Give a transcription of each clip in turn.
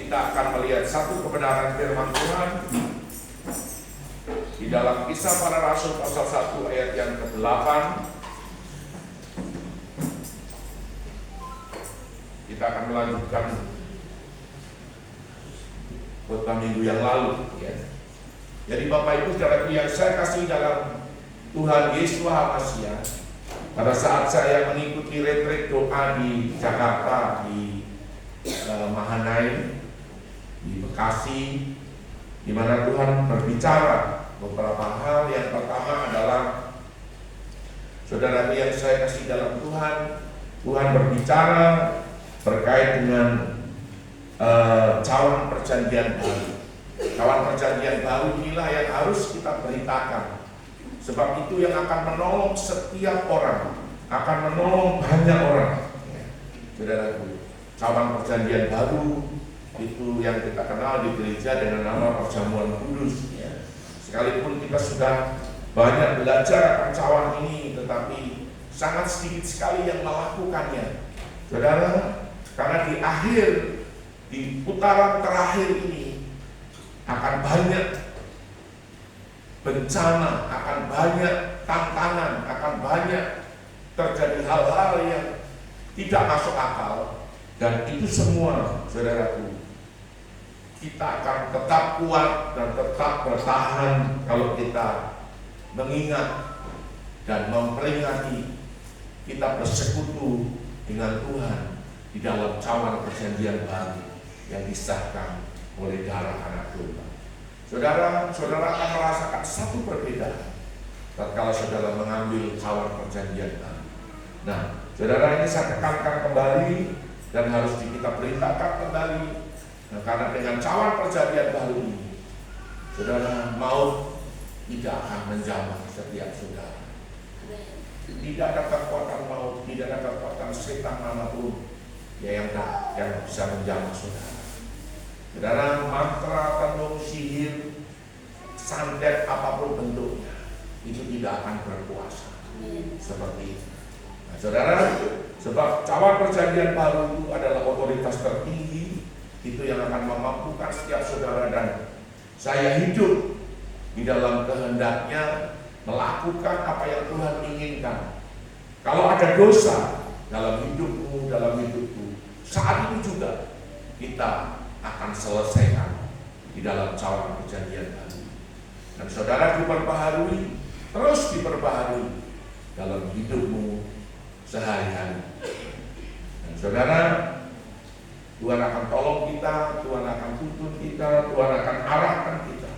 kita akan melihat satu kebenaran firman Tuhan di dalam Kisah Para Rasul pasal 1 ayat yang ke-8. Kita akan melanjutkan khotbah minggu yang lalu, ya. Jadi Bapak Ibu saudara yang saya kasih dalam Tuhan Yesus Maha, pada saat saya mengikuti retreat doa di Jakarta, di Mahanaim, di Bekasi, di mana Tuhan berbicara beberapa hal. Yang pertama adalah, saudara yang saya kasih dalam Tuhan, Tuhan berbicara terkait dengan cawan perjanjian baru. Cawan perjanjian baru inilah yang harus kita beritakan, sebab itu yang akan menolong setiap orang, akan menolong banyak orang, ya. Saudaraku, cawan perjanjian baru itu yang kita kenal di gereja dengan nama perjamuan kudus, ya. Sekalipun kita sudah banyak belajar akan cawan ini, tetapi sangat sedikit sekali yang melakukannya, saudara. Karena di akhir, di putaran terakhir ini akan banyak bencana, akan banyak tantangan, akan banyak terjadi hal-hal yang tidak masuk akal. Dan itu semua, saudaraku, kita akan tetap kuat dan tetap bertahan kalau kita mengingat dan memperingati kita bersekutu dengan Tuhan di dalam cawan perjanjian baru yang disahkan oleh darah anak domba. Saudara akan merasakan satu perbedaan tatkala saudara mengambil cawan perjanjian baru. Nah, saudara, ini saya tekankan kembali dan harus kita perintahkan kembali. Nah, karena dengan cawan perjanjian baru ini, saudara, maut tidak akan menjamah setiap saudara. Tidak ada kekuatan maut, tidak ada kekuatan setan manapun yang bisa menjamah saudara. Saudara, mantra, tenung, sihir, santet apapun bentuknya, itu tidak akan berkuasa seperti itu. Nah, saudara, sebab cawan perjanjian baru itu adalah otoritas tertinggi, itu yang akan memampukan setiap saudara dan saya hidup di dalam kehendaknya, melakukan apa yang Tuhan inginkan. Kalau ada dosa dalam hidupmu, dalam hidupku, saat itu juga kita akan selesaikan di dalam cawan perjanjian baru. Dan saudara diperbaharui, terus diperbaharui dalam hidupmu sehari-hari. Dan saudara, Tuhan akan tolong kita, Tuhan akan tuntun kita, Tuhan akan arahkan kita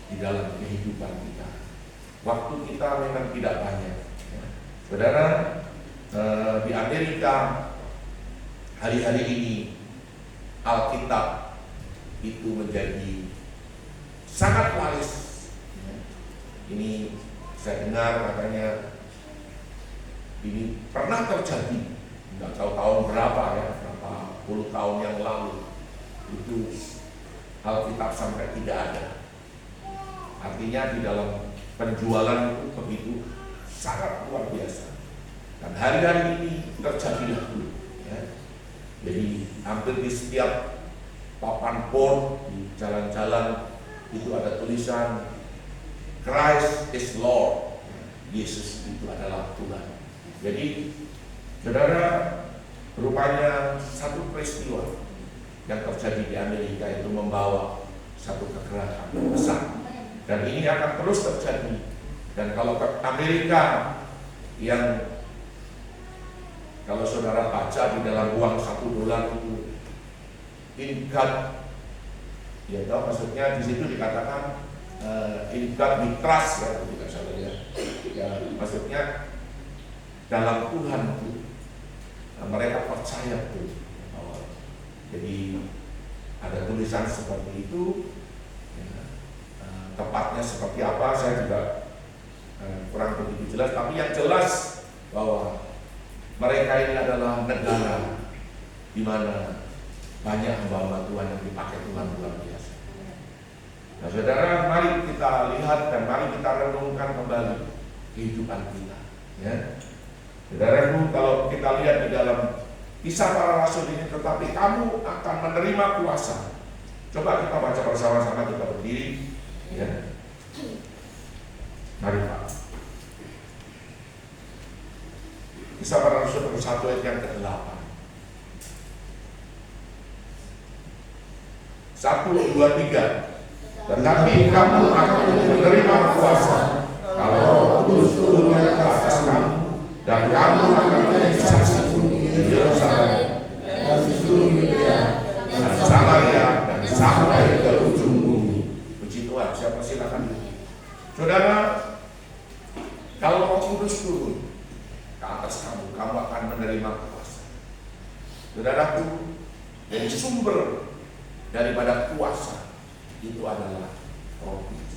di dalam kehidupan kita. Waktu kita memang tidak banyak, ya. Saudara, di Amerika hari-hari ini Alkitab itu menjadi sangat laris. Ini saya dengar katanya ini pernah terjadi, nggak tahu tahun berapa ya, berapa puluh tahun yang lalu itu Alkitab sampai tidak ada. Artinya di dalam penjualan itu begitu sangat luar biasa. Dan hari-hari ini terjadilah dulu, ya. Jadi hampir di setiap papan board di jalan-jalan itu ada tulisan Christ is Lord, Yesus itu adalah Tuhan. Jadi saudara, rupanya satu peristiwa yang terjadi di Amerika itu membawa satu kekerasan besar, dan ini akan terus terjadi. Dan kalau ke Amerika yang kalau saudara baca di dalam uang $1 itu in God, ya tahu maksudnya di situ dikatakan in God we trust, ya tidak salah ya. Ya maksudnya dalam Tuhan itu mereka percaya tuh. Jadi ada tulisan seperti itu, ya, tepatnya seperti apa saya juga kurang begitu jelas, tapi yang jelas bahwa mereka ini adalah negara di mana banyak hamba-hamba Tuhan yang dipakai Tuhan luar biasa. Nah saudara, mari kita lihat dan mari kita renungkan kembali kehidupan kita, ya. Saudaraku, kalau kita lihat di dalam Kisah Para Rasul ini, tetapi kamu akan menerima kuasa. Coba kita baca bersama-sama, kita berdiri. Ya. Mari Pak. Kisah Para Rasul 1 ayat yang ke-8. 1, 2, 3. Tetapi kamu akan menerima kuasa kalau Roh Kudus turun ke atas kamu, dan kamu akan menjadi saksi di Yerusalem dan di seluruh Yudea dan Samaria dan sampai ke ujung bumi. Puji Tuhan. Siapa silakan. Saudara, kalau Roh Kudus turun ke atas kamu, kamu akan menerima kuasa. Saudaraku, dari sumber daripada kuasa itu adalah Roh Kudus.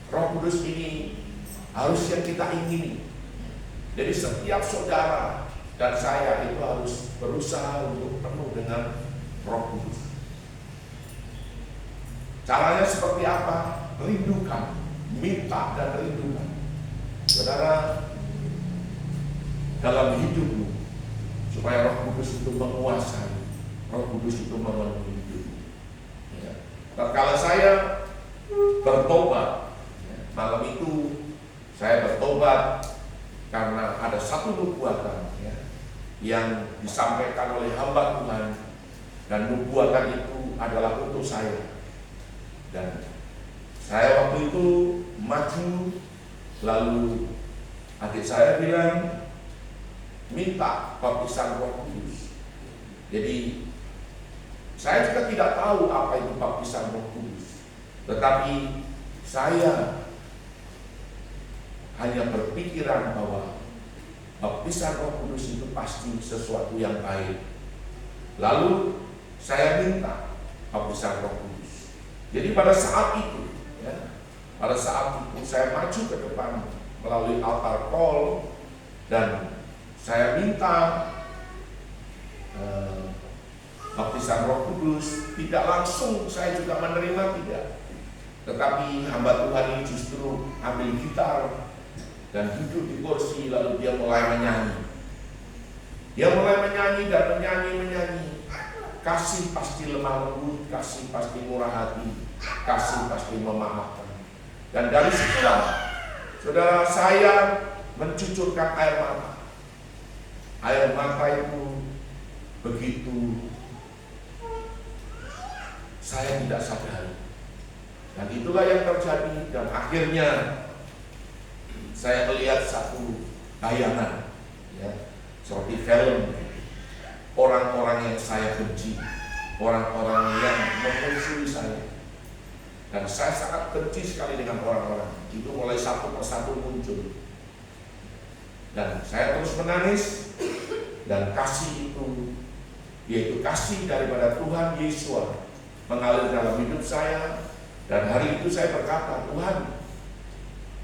Roh Kudus ini harus yang kita ingini. Jadi setiap saudara dan saya itu harus berusaha untuk penuh dengan Roh Kudus. Caranya seperti apa? Rindukan, minta dan rindukan. Saudara, dalam hidupmu, supaya Roh Kudus itu menguasai, Roh Kudus itu memenuhi hidupmu. Ya. Kalau saya bertobat, malam itu saya bertobat karena ada satu nubuatan yang disampaikan oleh hamba Tuhan, dan nubuatan itu adalah untuk saya. Dan saya waktu itu maju, lalu adik saya bilang, minta baptisan Roh Kudus. Jadi saya juga tidak tahu apa itu baptisan Roh Kudus, tetapi saya hanya berpikiran bahwa baptisan Roh Kudus itu pasti sesuatu yang baik. Lalu saya minta baptisan Roh Kudus. Jadi pada saat itu, pada saat itu saya maju ke depan melalui altar call, dan saya minta baptisan Roh Kudus. Tidak langsung saya juga menerima, tidak. Tetapi hamba Tuhan ini justru ambil gitar dan duduk di kursi, lalu dia mulai menyanyi. Dia mulai menyanyi dan menyanyi. Kasih pasti lemah lembut, kasih pasti murah hati, kasih pasti memaafkan. Dan dari situlah, saudara, saya mencucurkan air mata. Air mata itu begitu saya tidak sadari. Dan itulah yang terjadi, dan akhirnya saya melihat satu bayangan, seperti film, orang-orang yang saya benci, orang-orang yang memusuhi saya. Dan saya sangat benci sekali dengan orang-orang itu, mulai satu persatu muncul. Dan saya terus menangis, dan kasih itu, yaitu kasih daripada Tuhan Yesus, mengalir dalam hidup saya. Dan hari itu saya berkata, Tuhan,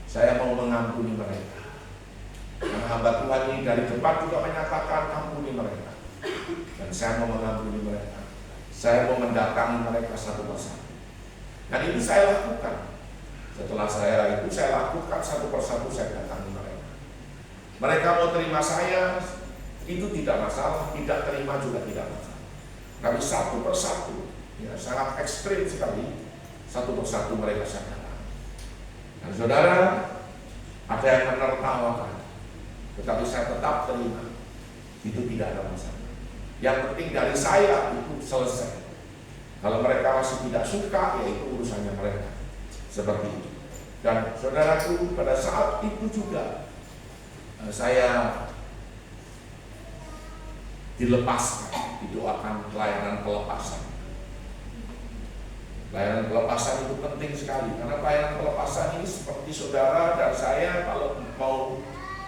saya mau mengampuni mereka. Karena hamba Tuhan ini dari depan juga menyatakan, ampuni mereka. Dan saya mau mengampuni mereka. Saya mau mendatangi mereka satu persatu. Dan itu saya lakukan. Setelah saya lakukan satu persatu, saya datangi mereka. Mereka mau terima saya, itu tidak masalah. Tidak terima juga tidak masalah. Tapi satu persatu, sangat ekstrim sekali. Satu persatu mereka saya datangi. Dan saudara, ada yang menertawakan, tetapi saya tetap terima. Itu tidak ada masalah. Yang penting dari saya itu selesai. Kalau mereka masih tidak suka, ya itu urusannya mereka. Seperti itu. Dan saudaraku, pada saat itu juga saya dilepaskan. Itu akan pelayanan pelepasan. Pelayanan pelepasan itu penting sekali, karena pelayanan pelepasan ini seperti saudara dan saya kalau mau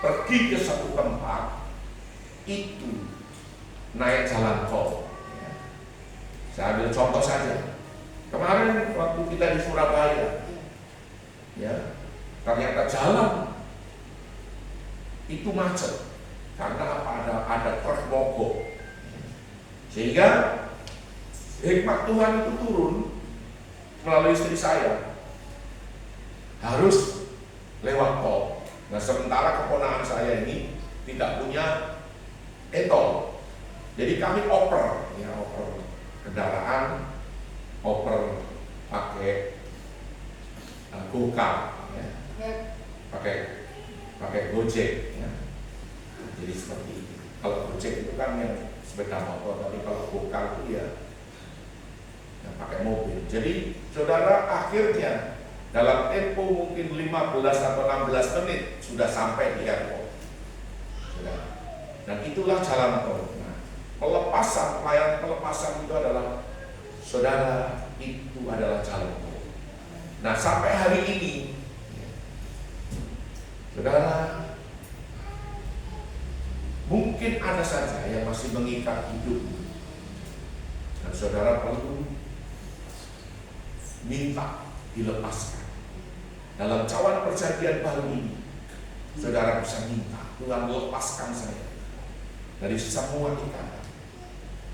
pergi ke satu tempat itu naik jalan tol. Saya ambil contoh saja. Kemarin waktu kita di Surabaya, ternyata jalan itu macet karena ada truk mogok. Sehingga hikmat Tuhan itu turun melalui istri saya, harus lewat tol. Nah, sementara keponakan saya ini tidak punya e-tol, Jadi kami oper kendaraan, oper pakai Gokar, ya. pakai Gojek, ya. Jadi seperti itu. Kalau Gojek itu kan yang sepeda motor, tapi kalau Gokar itu ya yang pakai mobil. Jadi saudara akhirnya dalam tempo mungkin 15 atau 16 menit sudah sampai di airport. Dan itulah jalan tol. Nah, pelayanan pelepasan itu adalah saudara, itu adalah jalan tol. Nah, sampai hari ini saudara, mungkin ada saja yang masih mengikat hidup, dan saudara perlu minta dilepaskan. Dalam cawan perjanjian baru ini, saudara bisa minta, Tuhan lepaskan saya dari semua ikatan,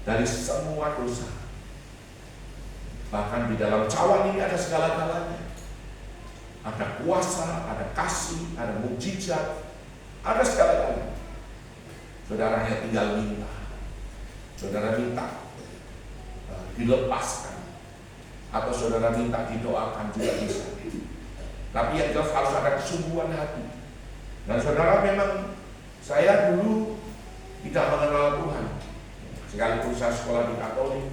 dari semua dosa. Bahkan di dalam cawan ini ada segala-galanya. Ada kuasa, ada kasih, ada mukjizat, ada segala-galanya. Saudara hanya tinggal minta. Saudara minta dilepaskan, atau saudara minta didoakan juga bisa. Tapi yang jelas harus ada kesungguhan hati. Dan saudara, memang saya dulu tidak mengenal Tuhan. Sekalipun saya sekolah di Katolik,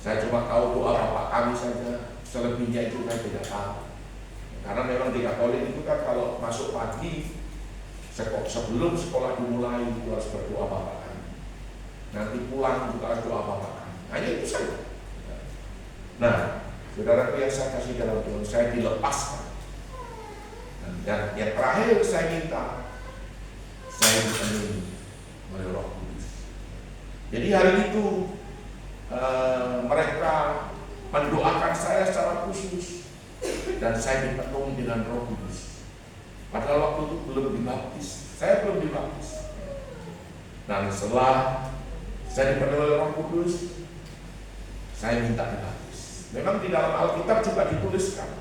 saya cuma tahu doa Bapak kami saja. Selebihnya itu saya tidak tahu. Karena memang di Katolik itu kan kalau masuk pagi, sebelum sekolah dimulai itu harus berdoa Bapak kami. Nanti pulang juga harus doa Bapak kami. Hanya itu saja. Nah, saudara, yang saya kasih dalam Tuhan, saya dilepaskan. Dan yang terakhir saya minta, saya dipenuhi oleh Roh Kudus. Jadi hari itu mereka mendoakan saya secara khusus, dan saya dipenuhi dengan Roh Kudus. Padahal waktu itu belum dibaptis, saya belum dibaptis. Dan setelah saya dipenuhi oleh Roh Kudus, saya minta dibaptis. Memang di dalam Alkitab juga dituliskan,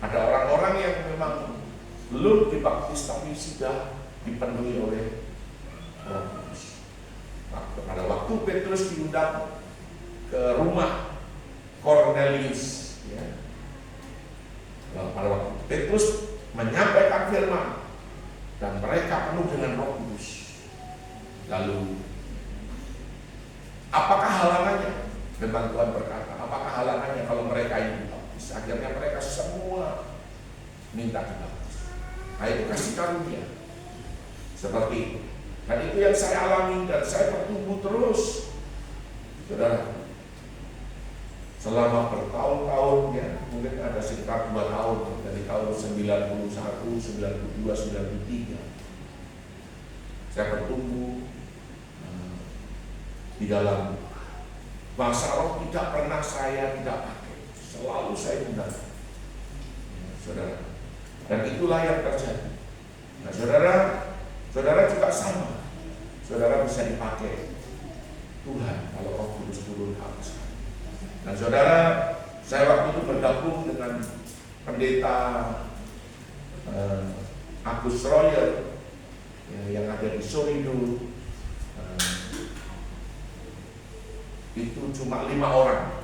ada orang-orang yang memang belum dibaptis tapi sudah dipenuhi oleh Roh Kudus. Nah, pada waktu Petrus diundang ke rumah Cornelius, ya. Pada waktu Petrus menyampaikan firman dan mereka penuh dengan Roh Kudus. Lalu, apakah halangannya? Firman Tuhan berkata, apakah halangannya kalau mereka ini dibaptis? Akhirnya mereka semua minta dibaptis. Nah, itu kasih karunia seperti itu. Dan itu yang saya alami, dan saya bertumbuh terus, saudara. Selama bertahun-tahun, ya, mungkin ada sekitar 2 tahun, dari tahun 91, 92, 93. Saya bertumbuh di dalam bahasa roh. Tidak pernah saya tidak pakai, selalu saya gunakan, saudara. Dan itulah yang terjadi. Nah, saudara juga sama. Saudara bisa dipakai Tuhan kalau Roh Kudus turun atas. Dan saudara, saya waktu itu bergabung dengan pendeta Agus Royer, yang ada di Sorido. Itu cuma 5 orang.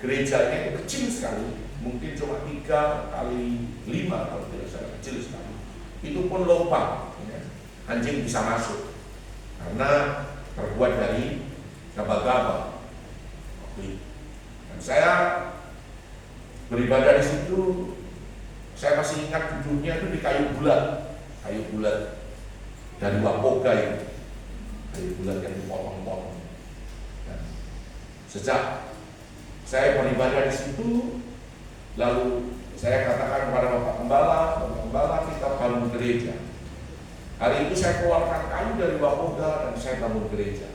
Gerejanya itu kecil sekali, mungkin cuma 3 kali 5 kalau tidak salah, kecil sekali. Itu pun lubang, ya. Anjing bisa masuk karena terbuat dari gabah-gabah. Dan saya beribadah di situ. Saya masih ingat duduknya itu di kayu bulat dari Wapoga itu, kayu bulat yang dipotong-potong. Dan sejak saya beribadah di situ, lalu saya katakan kepada Bapak Gembala, kita bangun gereja. Hari itu saya keluarkan kayu dari Wapoga dan saya bangun gereja.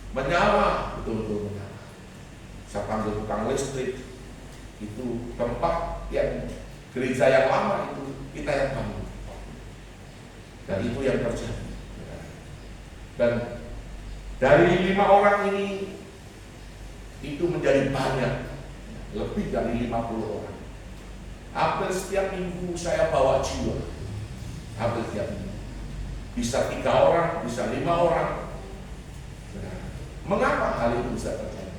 Menyala, betul-betul menyala. Saya panggil tukang listrik. Itu tempat yang gereja yang lama itu kita yang bangun. Dan itu yang terjadi. Dan dari 5 orang ini, itu menjadi banyak, lebih dari 50 orang. Hampir setiap minggu saya bawa jiwa, hampir setiap minggu. bisa 3 orang, bisa 5 orang. Mengapa hal itu bisa terjadi?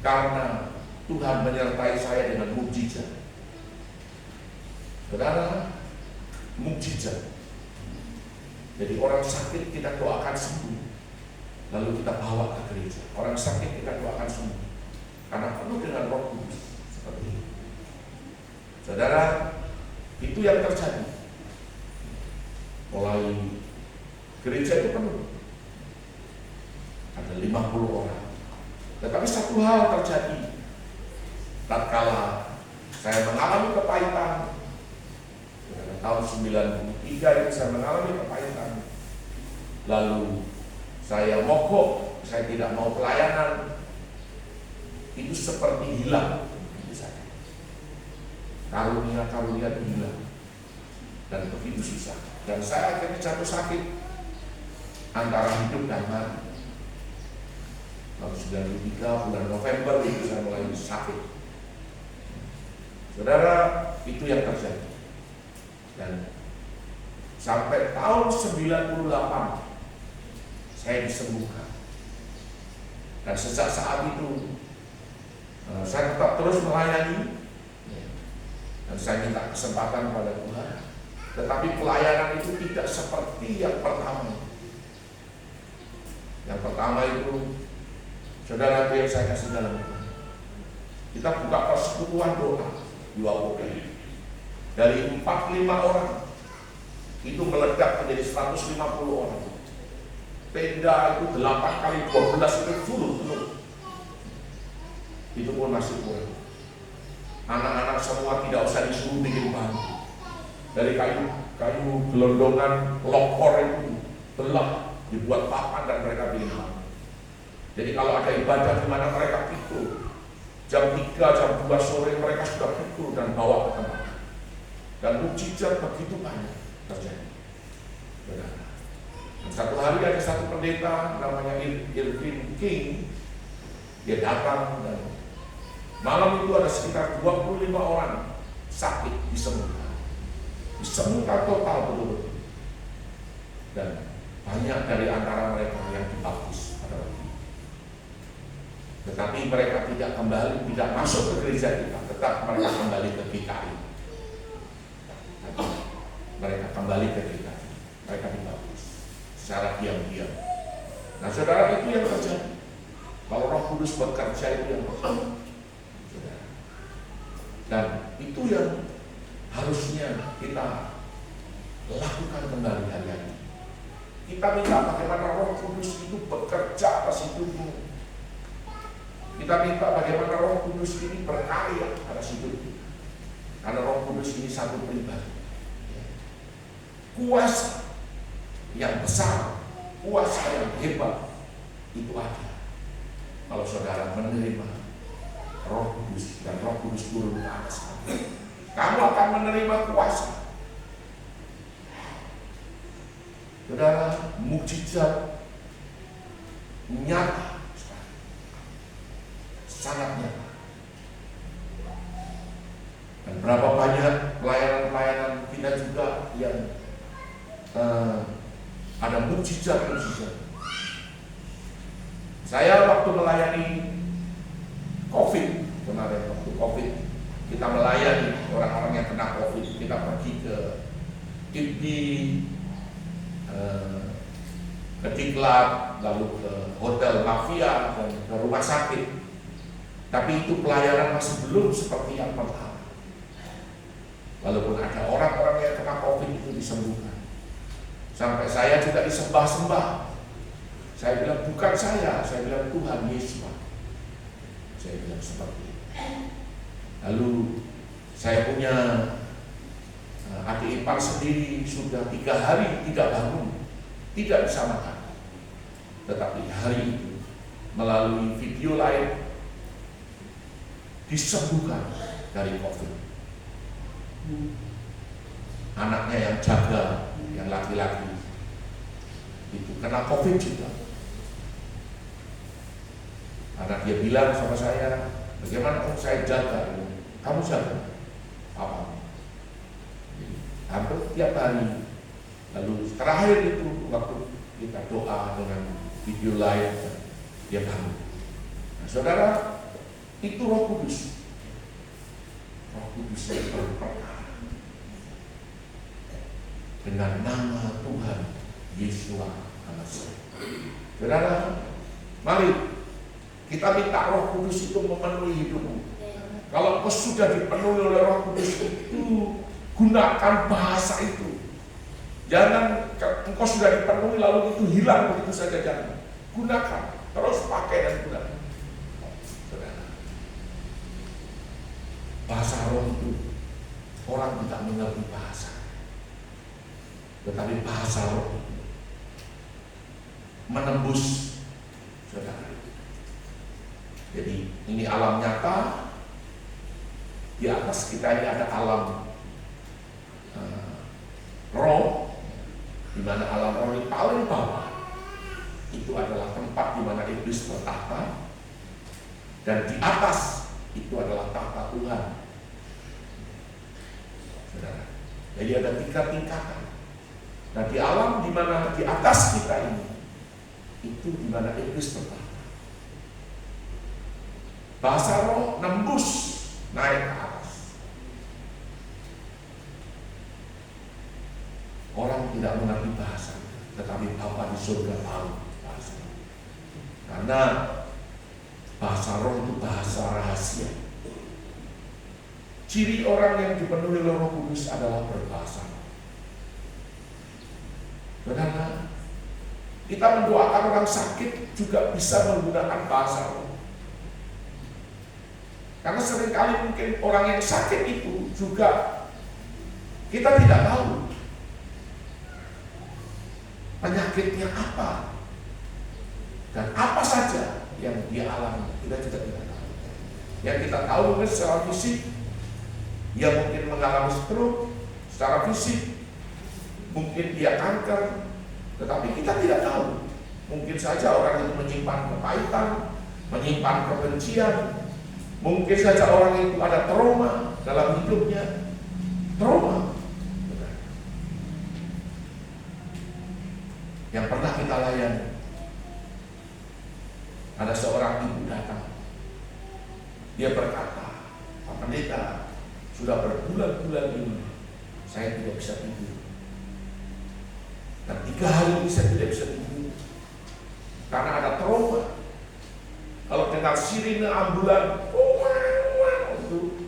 Karena Tuhan menyertai saya dengan mukjizat. Saudara, mukjizat. Jadi orang sakit kita doakan sembuh, lalu kita bawa ke gereja. Orang sakit kita doakan sembuh, karena penuh dengan Roh Kudus. Seperti itu. Saudara, itu yang terjadi. Mulai gereja itu penuh, ada 50 orang. Tetapi satu hal terjadi. Tatkala saya mengalami kepahitan, tahun 93 itu saya mengalami kepahitan. Lalu saya mogok, saya tidak mau pelayanan. Itu seperti hilang. Karunia hilang. Dan begitu susah. Dan saya akhirnya jatuh sakit antara hidup dan mati. Tahun 93 bulan November itu saya mulai sakit. Saudara, itu yang terjadi. Dan sampai tahun 98 saya disembuhkan. Dan sejak saat itu saya tetap terus melayani. Dan saya minta kesempatan pada Tuhan. Tetapi pelayanan itu tidak seperti yang pertama. Yang pertama itu, saudara, yang saya kasih dalam Tuhan, kita buka persekutuan doa di Wapoken. Dari 45 orang itu meledak menjadi 150 orang. Tenda itu 8 kali 12 itu full penuh. Itu pun masih kurang. Anak-anak semua tidak usah disuruh bikin bahan. Dari kayu gelondongan lokor itu belak, dibuat papan dan mereka bikin bahan. Jadi kalau ada ibadah di mana mereka pikul, jam 3, jam 2 sore mereka sudah pikul dan bawa ke tempat. Dan mukjizat begitu banyak terjadi. Benar. Dan satu hari ada satu pendeta namanya Irvin King. Dia datang dan malam itu ada sekitar 25 orang sakit disembuhkan. Disembuhkan total betul-betul. Dan banyak dari antara mereka yang dibaptis pada waktu itu. Tetapi mereka tidak kembali, tidak masuk ke gereja kita, tetap mereka kembali ke GKI. Mereka kembali ke GKI. Mereka dibaptis secara diam-diam. Nah, saudara, itu yang terjadi. Kalau Roh Kudus bekerja, itu yang terjadi. Dan itu yang harusnya kita lakukan kembali hari-hari. Kita minta bagaimana Roh Kudus itu bekerja atas hidupmu. Kita minta bagaimana Roh Kudus ini berkarya atas hidupmu. Karena Roh Kudus ini satu pribadi. Kuasa yang besar, kuasa yang hebat itu ada kalau saudara menerima Roh Kudus dan Roh Kudus turun ke atas kamu. Kamu akan menerima kuasa. Saudara, mukjizat nyata, sangat nyata. Dan berapa banyak pelayanan-pelayanan kita juga yang ada mukjizat-mukjizat. Saya waktu melayani COVID kemarin, waktu COVID kita melayani orang-orang yang kena COVID. Kita pergi ke IPB, ke Diklat, lalu ke Hotel Mafia dan ke rumah sakit. Tapi itu pelayanan masih belum seperti yang pertama. Walaupun ada orang-orang yang kena COVID itu disembuhkan. Sampai saya juga disembah-sembah. Saya bilang bukan saya bilang Tuhan Yesus. Saya bilang seperti itu. Lalu saya punya adik ipar sendiri sudah 3 hari tidak bangun, tidak bisa makan. Tetapi hari itu melalui video lain disembuhkan dari COVID. Anaknya yang jaga, yang laki-laki itu kena COVID juga. Karena dia bilang sama saya, bagaimana kalau saya jaga? Kamu jaga apa? Hampir tiap hari Lalu terakhir itu waktu kita doa dengan video live, dia ganggu. Nah, saudara, itu Roh Kudus. Roh Kudus yang berperkara dengan nama Tuhan Yesus Kristus. Saudara, mari kita minta Roh Kudus itu memenuhi hidupmu. Kalau kau sudah dipenuhi oleh Roh Kudus itu, gunakan bahasa itu. Jangan engkau sudah dipenuhi lalu itu hilang begitu saja, jangan. Gunakan, terus pakai dan gunakan. Saudara, bahasa roh itu orang tidak mengerti bahasa, tetapi bahasa roh itu menembus, saudara. Jadi ini alam nyata, di atas kita ini ada alam roh, di mana alam roh ini paling bawah itu adalah tempat di mana iblis bertahta, dan di atas itu adalah tahta Tuhan. Saudara, jadi ada 3 tingkatan. Nah, di alam di mana di atas kita ini, itu di mana iblis bertahta. Bahasa roh nembus naik ke atas. Orang tidak mengerti bahasa, tetapi Bapa di surga tahu bahasa. Karena bahasa roh itu bahasa rahasia. Ciri orang yang dipenuhi oleh Roh Kudus adalah berbahasa. Saudara, kita mendoakan orang sakit juga bisa menggunakan bahasa roh. Karena seringkali mungkin orang yang sakit itu juga kita tidak tahu penyakitnya apa dan apa saja yang dia alami, kita tidak tahu. Yang kita tahu mungkin secara fisik, dia mungkin mengalami stroke, secara fisik mungkin dia kanker, tetapi kita tidak tahu. Mungkin saja orang itu menyimpan kepahitan, menyimpan kebencian. Mungkin saja orang itu ada trauma dalam hidupnya. Trauma yang pernah kita layani. Ada seorang ibu datang. Dia berkata, Pak Pendeta, sudah berbulan-bulan ini saya tidak bisa tidur. Dan 3 hari ini saya tidak bisa tidur karena ada trauma. Kalau dengar sirine ambulan, itu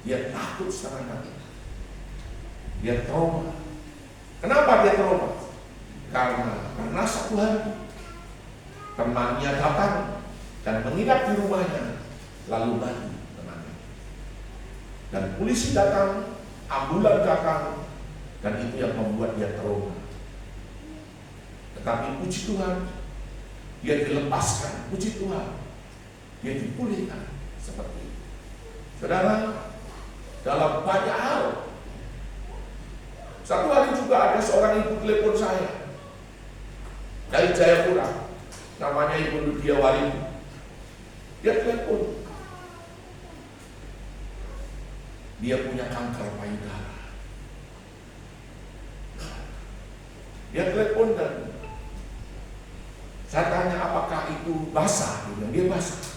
dia takut setengah mati. Dia trauma. Kenapa dia trauma? Karena satu hari temannya datang dan menginap di rumahnya, lalu mati temannya. Dan polisi datang, ambulan datang, dan itu yang membuat dia trauma. Tetapi puji Tuhan, dia dilepaskan. Puji Tuhan, dia dipulihkan seperti itu. Saudara, dalam banyak hal. Satu hari juga ada seorang ibu telepon saya dari Jayapura, namanya Ibu Lydia Warini. Dia telepon, dia punya kanker payudara. Dia telepon dan saya tanya apakah itu basah? Dia basah.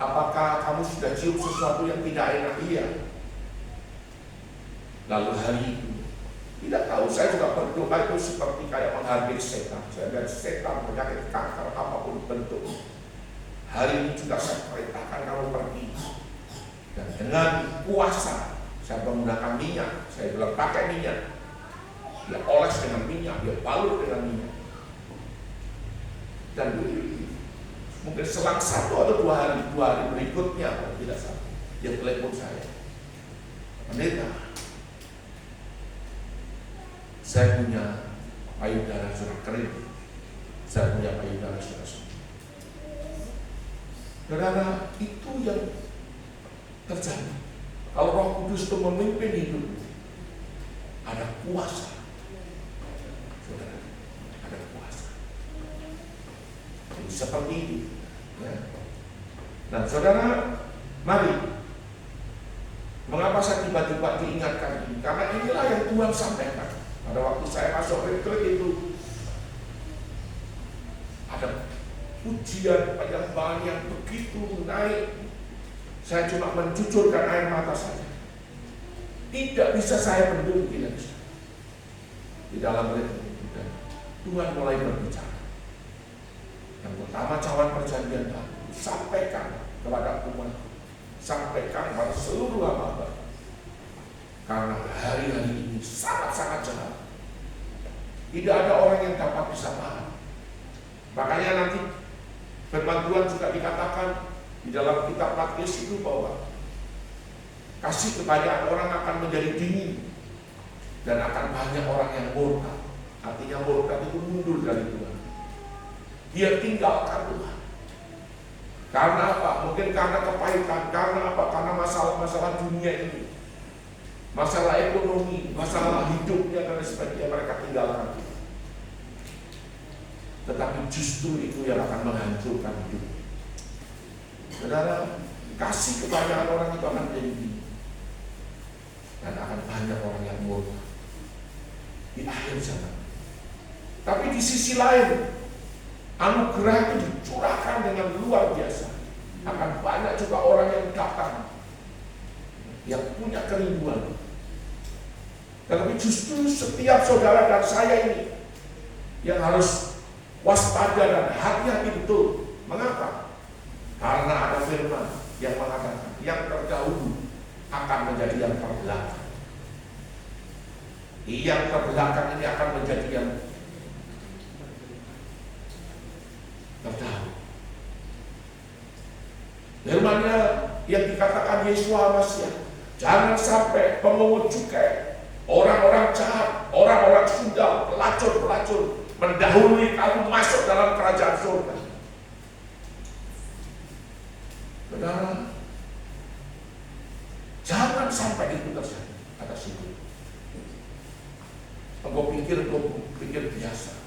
Apakah kamu sudah cium sesuatu yang tidak enak? Iya. Lalu hari itu, tidak tahu, saya juga berdoa itu seperti kayak menghargai setan. Saya lihat setan, penyakit kanker, apapun bentuk. Hari ini juga saya perintahkan kamu pergi. Dan dengan kuasa, saya menggunakan minyak. Saya bilang pakai minyak. Dia oles dengan minyak, dia balut dengan minyak. Dan mungkin selang 1 atau 2 hari berikutnya, kalau tidak salah, dia telepon saya. Pendeta, saya punya payudara sudah kering. Saya punya payudara sudah sembuh. Saudara, itu yang terjadi. Kalau Roh Kudus itu memimpin hidup, ada kuasa. Saudara, ada kuasa. Jadi seperti itu. Ya. Nah, saudara, mari Mengapa saya tiba-tiba diingatkan ini? Karena inilah yang Tuhan sampaikan. Pada waktu saya masuk retreat itu, ada pujian penyembahan yang begitu naik. Saya cuma mencucurkan air mata saja. Tidak bisa saya bendung, tidak bisa. Di dalam retreat itu, Tuhan mulai berbicara. Yang pertama, cawan perjanjian baru, sampaikan kepada umat, sampaikan pada seluruh hamba. Karena hari-hari ini sangat-sangat jahat. Tidak ada orang yang dapat bisa paham. Makanya nanti firman Tuhan juga dikatakan di dalam kitab Matius itu bahwa kasih kebanyakan orang akan menjadi dingin dan akan banyak orang yang murka. Artinya murka itu mundur dari Tuhan. Dia tinggalkan Tuhan. Karena apa? Mungkin karena kepahitan. Karena apa? Karena masalah-masalah dunia ini, masalah ekonomi, masalah hidupnya dan sebagainya, mereka tinggalkan Tuhan. Tetapi justru itu yang akan menghancurkan hidup. Saudara, kasih kebanyakan orang itu akan menjadi dingin dan akan banyak orang yang murka di akhir zaman. Tapi di sisi lain, anugerah itu dicurahkan dengan luar biasa. Akan banyak juga orang yang datang yang punya kerinduan. Tetapi justru setiap saudara dan saya ini yang harus waspada dan hati-hati betul. Mengapa? Karena ada firman yang mengatakan yang terdahulu akan menjadi yang terbelakang. Yang terbelakang ini akan menjadi yang terdahulu. Firman-Nya yang dikatakan Yesus Al-Masih, jangan sampai pemungut cukai, orang-orang jahat, orang-orang sundal, pelacur-pelacur mendahului kamu masuk dalam kerajaan surga. Saudara, jangan sampai itu terjadi atas hidup. Engkau pikir biasa.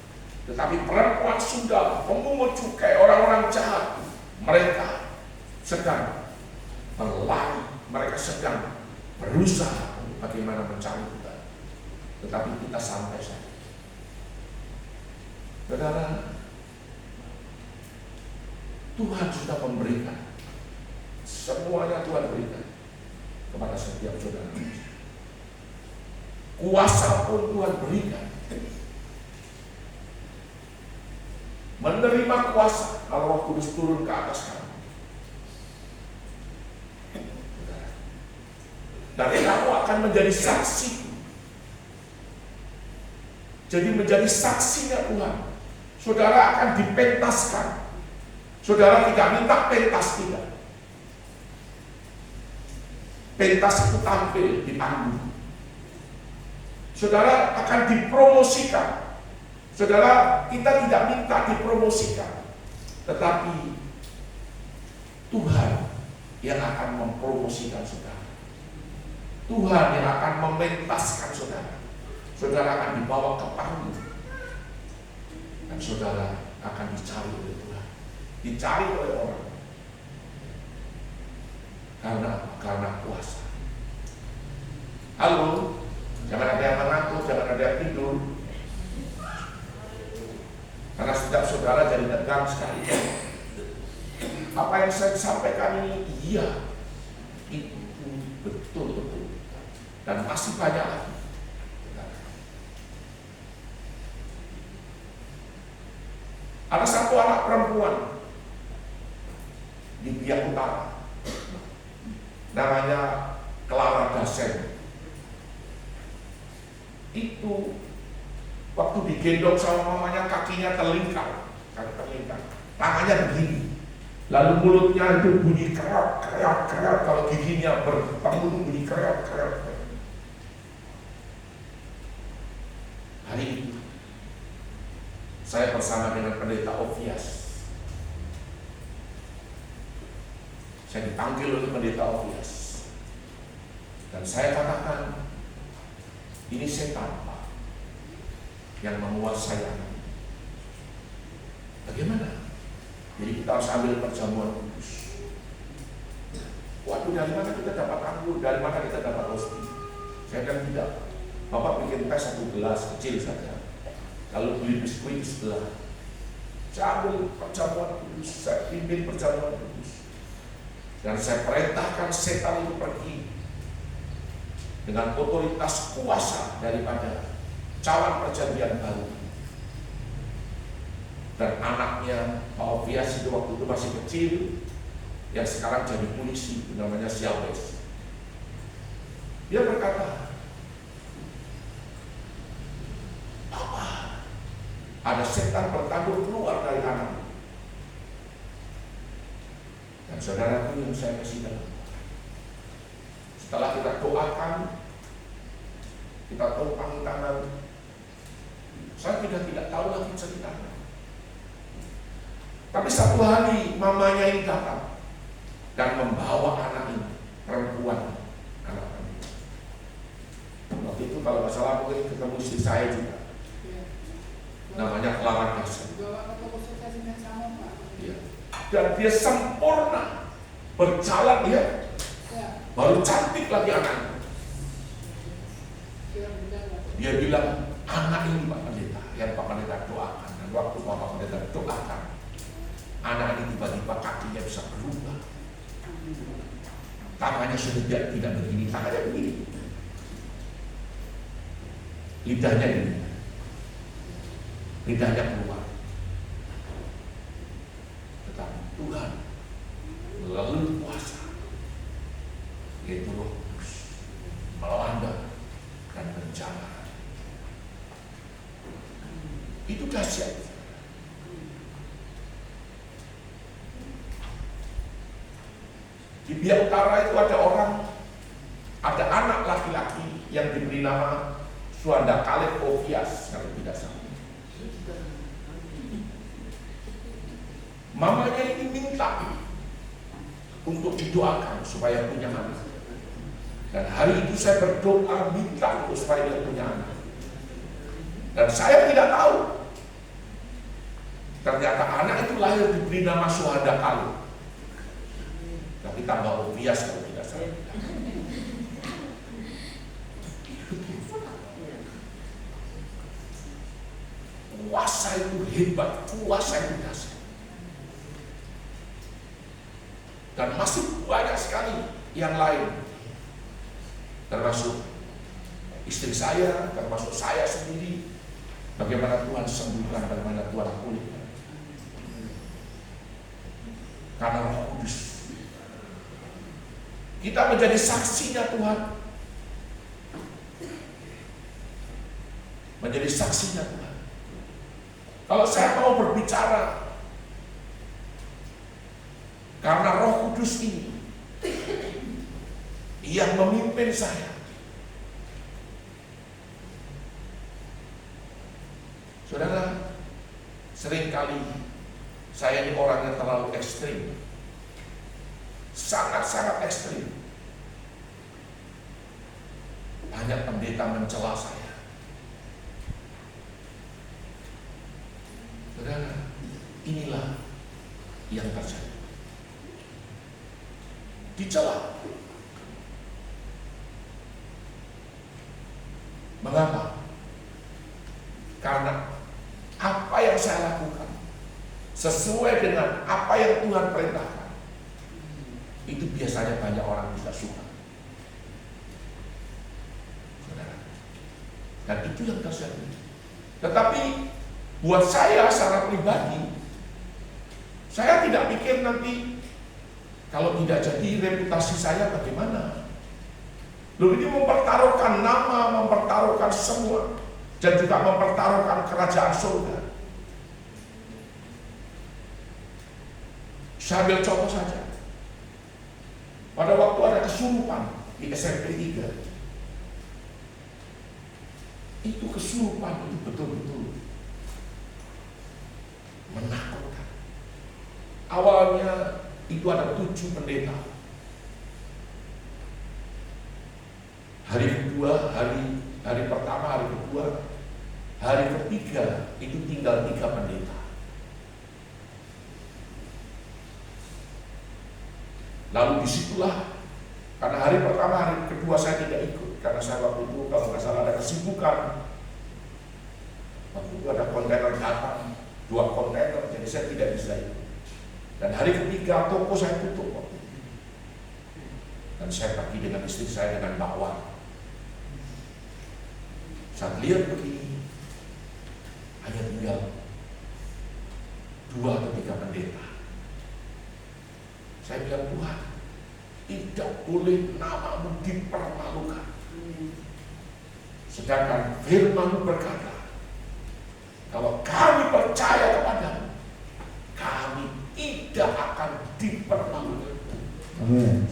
Tetapi perempuan sundal, pemungut cukai, orang-orang jahat, mereka sedang berlari, mereka sedang berusaha bagaimana mencari Tuhan. Tetapi kita sampai saja. Saudara, Tuhan sudah memberikan. Semuanya Tuhan berikan kepada setiap saudara. Kuasa pun Tuhan berikan. Menerima kuasa kalau Roh Kudus turun ke atas kamu. Dan kamu akan menjadi saksi. Jadi menjadi saksinya Tuhan. Saudara akan dipentaskan. Saudara tidak minta pentas, tidak. Pentas itu tampil di panggung. Saudara akan dipromosikan. Saudara, kita tidak minta dipromosikan, tetapi Tuhan yang akan mempromosikan saudara. Tuhan yang akan mementaskan saudara. Saudara akan dibawa ke panggung dan saudara akan dicari oleh Tuhan, dicari oleh orang. Karena kuasa. Halo, jangan ada yang mengaku, jangan ada yang tidur. Karena setiap saudara jadi tegang sekali. Apa yang saya sampaikan ini, iya, itu betul-betul. Dan masih banyak lagi. Ada satu anak perempuan di Biak Utara, namanya Clara Dasen. Itu waktu digendong sama mamanya kakinya terlingkar, tangannya begini, lalu mulutnya itu bunyi kerak. Kalau giginya bertemu itu bunyi kerak. Hari itu saya bersama dengan pendeta Ovias. Saya dipanggil oleh pendeta Ovias, dan saya katakan, ini setan Pak yang menguasai anak. Bagaimana? Jadi kita harus ambil perjamuan kudus. Waduh, dari mana kita dapat anggur, dari mana kita dapat roti? Saya bilang tidak. Bapak bikin teh 1 gelas kecil saja. Kalau beli biskuit di sebelah, saya ambil perjamuan kudus, saya pimpin perjamuan kudus. Dan saya perintahkan setan itu pergi dengan otoritas kuasa daripada cawan perjanjian baru. Dan anaknya Pak Ovias itu waktu itu masih kecil, yang sekarang jadi polisi, namanya Siawes. Dia berkata, "Papa, ada setan bertabur keluar dari anakmu." Dan saudaraku yang saya kasih dalam, setelah kita doakan, kita tumpang tangan, saya tidak tahu lagi ceritanya. Tapi satu hari mamanya ini datang dan membawa anak ini, perempuan, anak perempuan. Waktu itu kalau nggak salah mungkin ketemu istri saya juga, namanya Clara Kasih. Ya. Dan dia sempurna berjalan, dia baru cantik lagi anaknya. Dia bilang, anak ini Pak Pendeta, yang Pak Pendeta doakan. Dan waktu Pak Pendeta doakan, anak ini tiba-tiba kakinya bisa berubah. Tangannya sudah tidak begini, tangannya begini. Lidahnya ini, lidahnya keluar. Tetapi Tuhan melalui kuasa, yaitu Roh Kudus, melanda dan menjaga. Itu dahsyat. Di Biak Utara itu ada orang, ada anak laki-laki yang diberi nama Suanda Kaleb Ovias, kalau tidak salah. Mamanya ini minta untuk didoakan supaya punya anak. Dan hari itu saya berdoa minta untuk supaya dia punya anak. Dan saya tidak tahu, ternyata anak itu lahir diberi nama Suanda Kaleb. Tapi tambah Ovias kalau tidak salah. Kuasa itu hebat, kuasa itu dahsyat. Dan masih banyak sekali yang lain, termasuk istri saya, termasuk saya sendiri. Bagaimana Tuhan sembuhkan, bagaimana Tuhan pulihkan. Karena Roh Kudus. Kita menjadi saksinya Tuhan. Menjadi saksinya Tuhan. Kalau saya mau berbicara, karena Roh Kudus ini yang memimpin saya. Saudara, seringkali saya ini orang yang terlalu ekstrim. Sangat-sangat ekstrim. Banyak pendeta mencela saya. Saudara, inilah yang terjadi. Dicela. Mengapa? Karena apa yang saya lakukan sesuai dengan apa yang Tuhan perintahkan, itu biasanya banyak orang tidak suka. Saudara. Dan itu yang terjadi. Tetapi buat saya secara pribadi, saya tidak pikir nanti kalau tidak jadi reputasi saya bagaimana. Loh, ini mempertaruhkan nama, mempertaruhkan semua, dan juga mempertaruhkan kerajaan surga. Saya ambil contoh saja. Pada waktu ada kesurupan di SMP 3, itu kesurupan itu betul-betul menakutkan. Awalnya itu ada 7 pendeta. Hari kedua, hari pertama, hari kedua, hari ketiga itu tinggal 3 pendeta. Lalu disitulah Karena hari pertama, hari kedua saya tidak ikut. Karena saya waktu itu kalau nggak salah ada kesibukan. Waktu itu ada kontainer datang, 2 kontainer, jadi saya tidak bisa ikut. Dan hari ketiga toko saya tutup waktu itu. Dan saya pergi dengan istri saya dengan bakwan. Saya lihat begini, hanya tinggal 2 atau 3 pendeta. Saya bilang, Tuhan, tidak boleh namamu dipermalukan. Sedangkan firman-Mu berkata, kalau kami percaya kepadamu, kami tidak akan dipermalukan.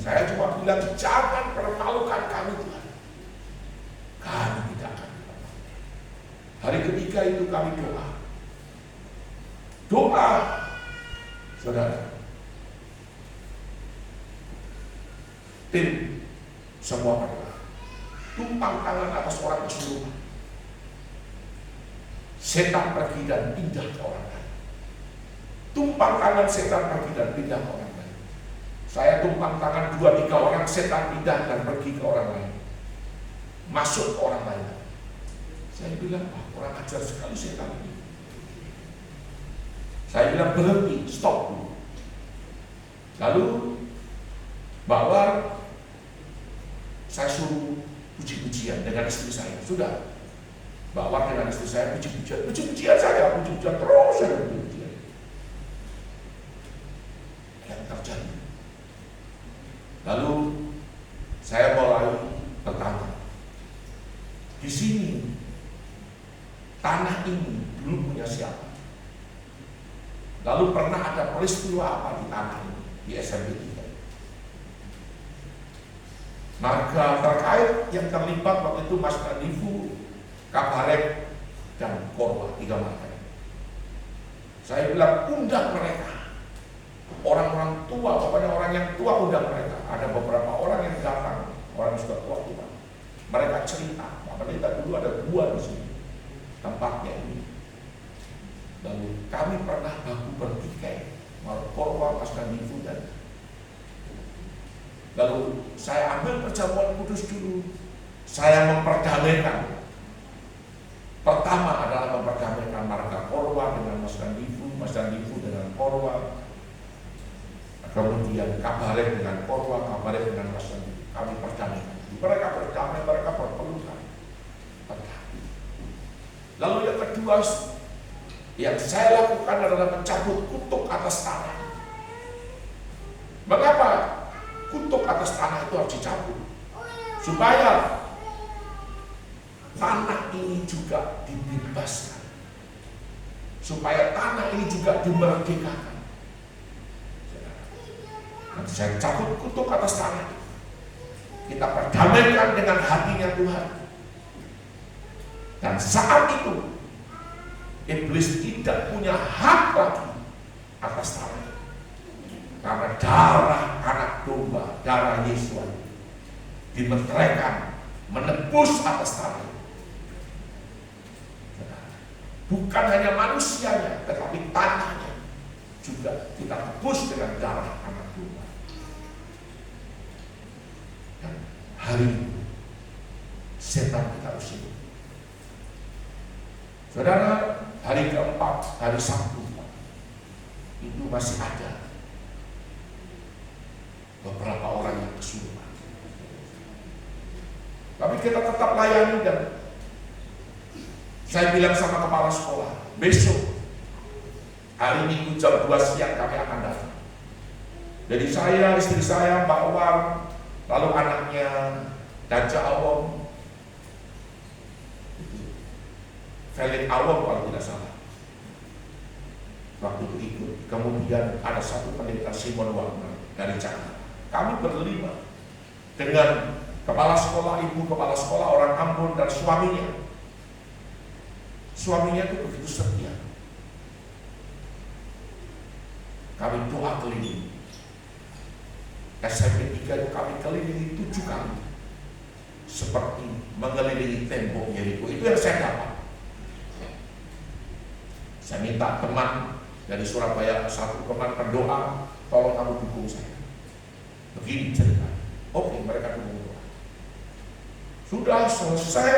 Saya cuma bilang, jangan permalukan kami Tuhan. Kami tidak akan dipermalukan. Hari ketiga itu kami doa. Doa, saudara. Tim semua berdoa. Tumpang tangan atas orang kesurupan. Setan pergi dan pindah ke orang lain. Tumpang tangan setan pergi dan pindah ke orang lain. Saya tumpang tangan 2-3 orang, setan pindah dan pergi ke orang lain. Masuk ke orang lain. Saya bilang, wah, kurang ajar sekali setan ini. Saya bilang, berhenti, stop dulu. Lalu bahwa saya suruh puji-pujian dengan istri saya. Sudah, bawa dengan istri saya puji-pujian saja, puji-pujian terus saja, puji-pujian. Yang terjadi. Lalu saya mulai bertanya, di sini tanah ini dulu punya siapa? Lalu pernah ada peristiwa apa di tanah ini di SMP 3? Marga terkait yang terlibat waktu itu Mas Nadifu, Kabarek, dan Korwa, 3 marga. Saya bilang undang mereka, orang-orang tua, pokoknya orang yang tua undang mereka. Ada beberapa orang yang datang, orang yang sudah tua. Mereka cerita, mereka dulu ada 2 di sini, tempatnya ini. Lalu kami pernah baku bertikai, Korwa, Mas Nadifu, dan lalu saya ambil perjamuan kudus dulu. Saya memperdamaikan. Pertama adalah memperdamaikan marga Korwa dengan Mas Nadifu dengan Korwa. Kemudian Kabarek dengan Korwa, Kabarek dengan Mas Nadifu. Kami perdamaikan. Mereka berdamai, mereka berpelukan. Lalu yang kedua yang saya lakukan adalah mencabut kutuk atas tanah. Mengapa kutuk atas tanah itu harus dicabut? Supaya tanah ini juga dibebaskan, supaya tanah ini juga dimerdekakan. Nanti saya cabut kutuk atas tanah, kita perdamaikan dengan hatinya Tuhan. Dan saat itu iblis tidak punya hak lagi atas tanah. Karena darah anak domba, darah Yesus dimeteraikan, menebus atas tanah. Bukan hanya manusianya, tetapi tanahnya juga kita tebus dengan darah anak domba. Dan hari ini setan kita usir. Saudara, hari keempat, hari Sabtu itu masih ada beberapa orang yang kesurupan. Tapi kita tetap layani dan saya bilang sama kepala sekolah, besok hari Minggu jam 2 siang kami akan datang. Jadi saya, istri saya, Mbak Wan, lalu anaknya Daja Awom, Felix Awom kalau tidak salah. Waktu itu ikut. Kemudian ada satu pendeta Simon Wagner dari Jakarta. Kami berlima dengan kepala sekolah, ibu kepala sekolah, orang Ambon, dan suaminya. Suaminya itu begitu setia. Kami doa keliling. SMP 3 itu kami kelilingi 7 kali. Seperti mengelilingi tembok Yeriko. Itu yang saya dapat. Saya minta teman dari Surabaya, satu teman pendoa, tolong kamu dukung saya. Begini cerita. Oke, mereka tunggu. Sudah selesai.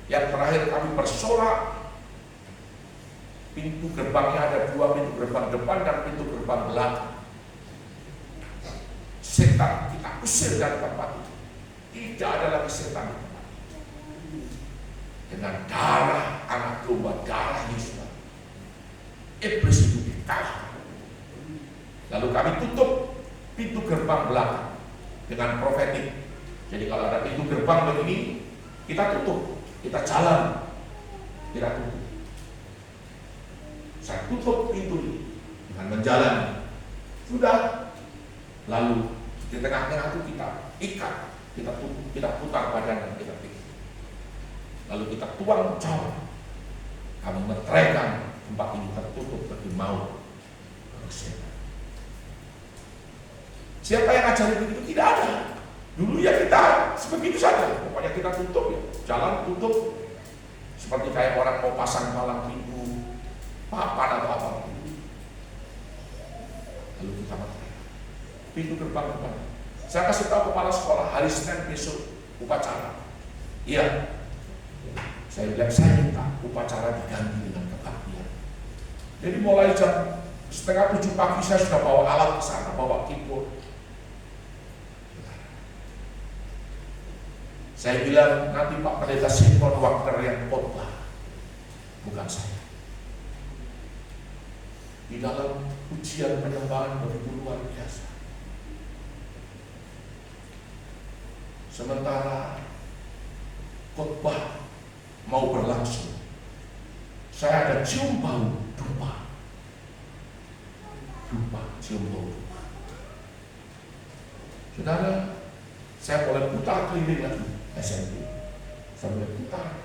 Yang terakhir kami bersorak. Pintu gerbangnya ada 2, pintu gerbang depan dan pintu gerbang belakang. Setan kita usir dari tempat itu. Tidak ada lagi setan di tempat itu. Dengan darah anak domba, darah Yesus, iblis itu dikalahkan. Lalu kami tutup pintu gerbang belakang dengan profetik. Jadi kalau ada pintu gerbang begini, kita tutup, kita jalan, kita tutup. Saya tutup pintu ini dengan menjalani. Sudah. Lalu di tengah-tengah itu kita ikat, kita tutup, kita putar badan dan kita pikir. Lalu kita tuang jauh. Kami meteraikan tempat ini tertutup bagi maut. Siapa yang ajarin begitu? Tidak ada. Dulu ya kita sebegitu saja. Pokoknya kita tutup ya, jalan tutup. Seperti kayak orang mau pasang palang pintu, papan atau apa. Lalu kita meteraikan pintu gerbang depan. Saya kasih tahu kepala sekolah hari Senin besok upacara. Iya. Saya bilang saya minta upacara diganti dengan kebaktian. Jadi mulai jam 6:30 pagi saya sudah bawa alat ke sana, bawa keyboard. Saya bilang nanti Pak Pendeta Simon Wagner yang khotbah, bukan saya. Di dalam ujian penyembahan begitu luar biasa. Sementara khotbah mau berlangsung, saya ada cium bau dupa, cium bau dupa. Saudara, saya boleh putar keliling lagi SMP, saya boleh putar.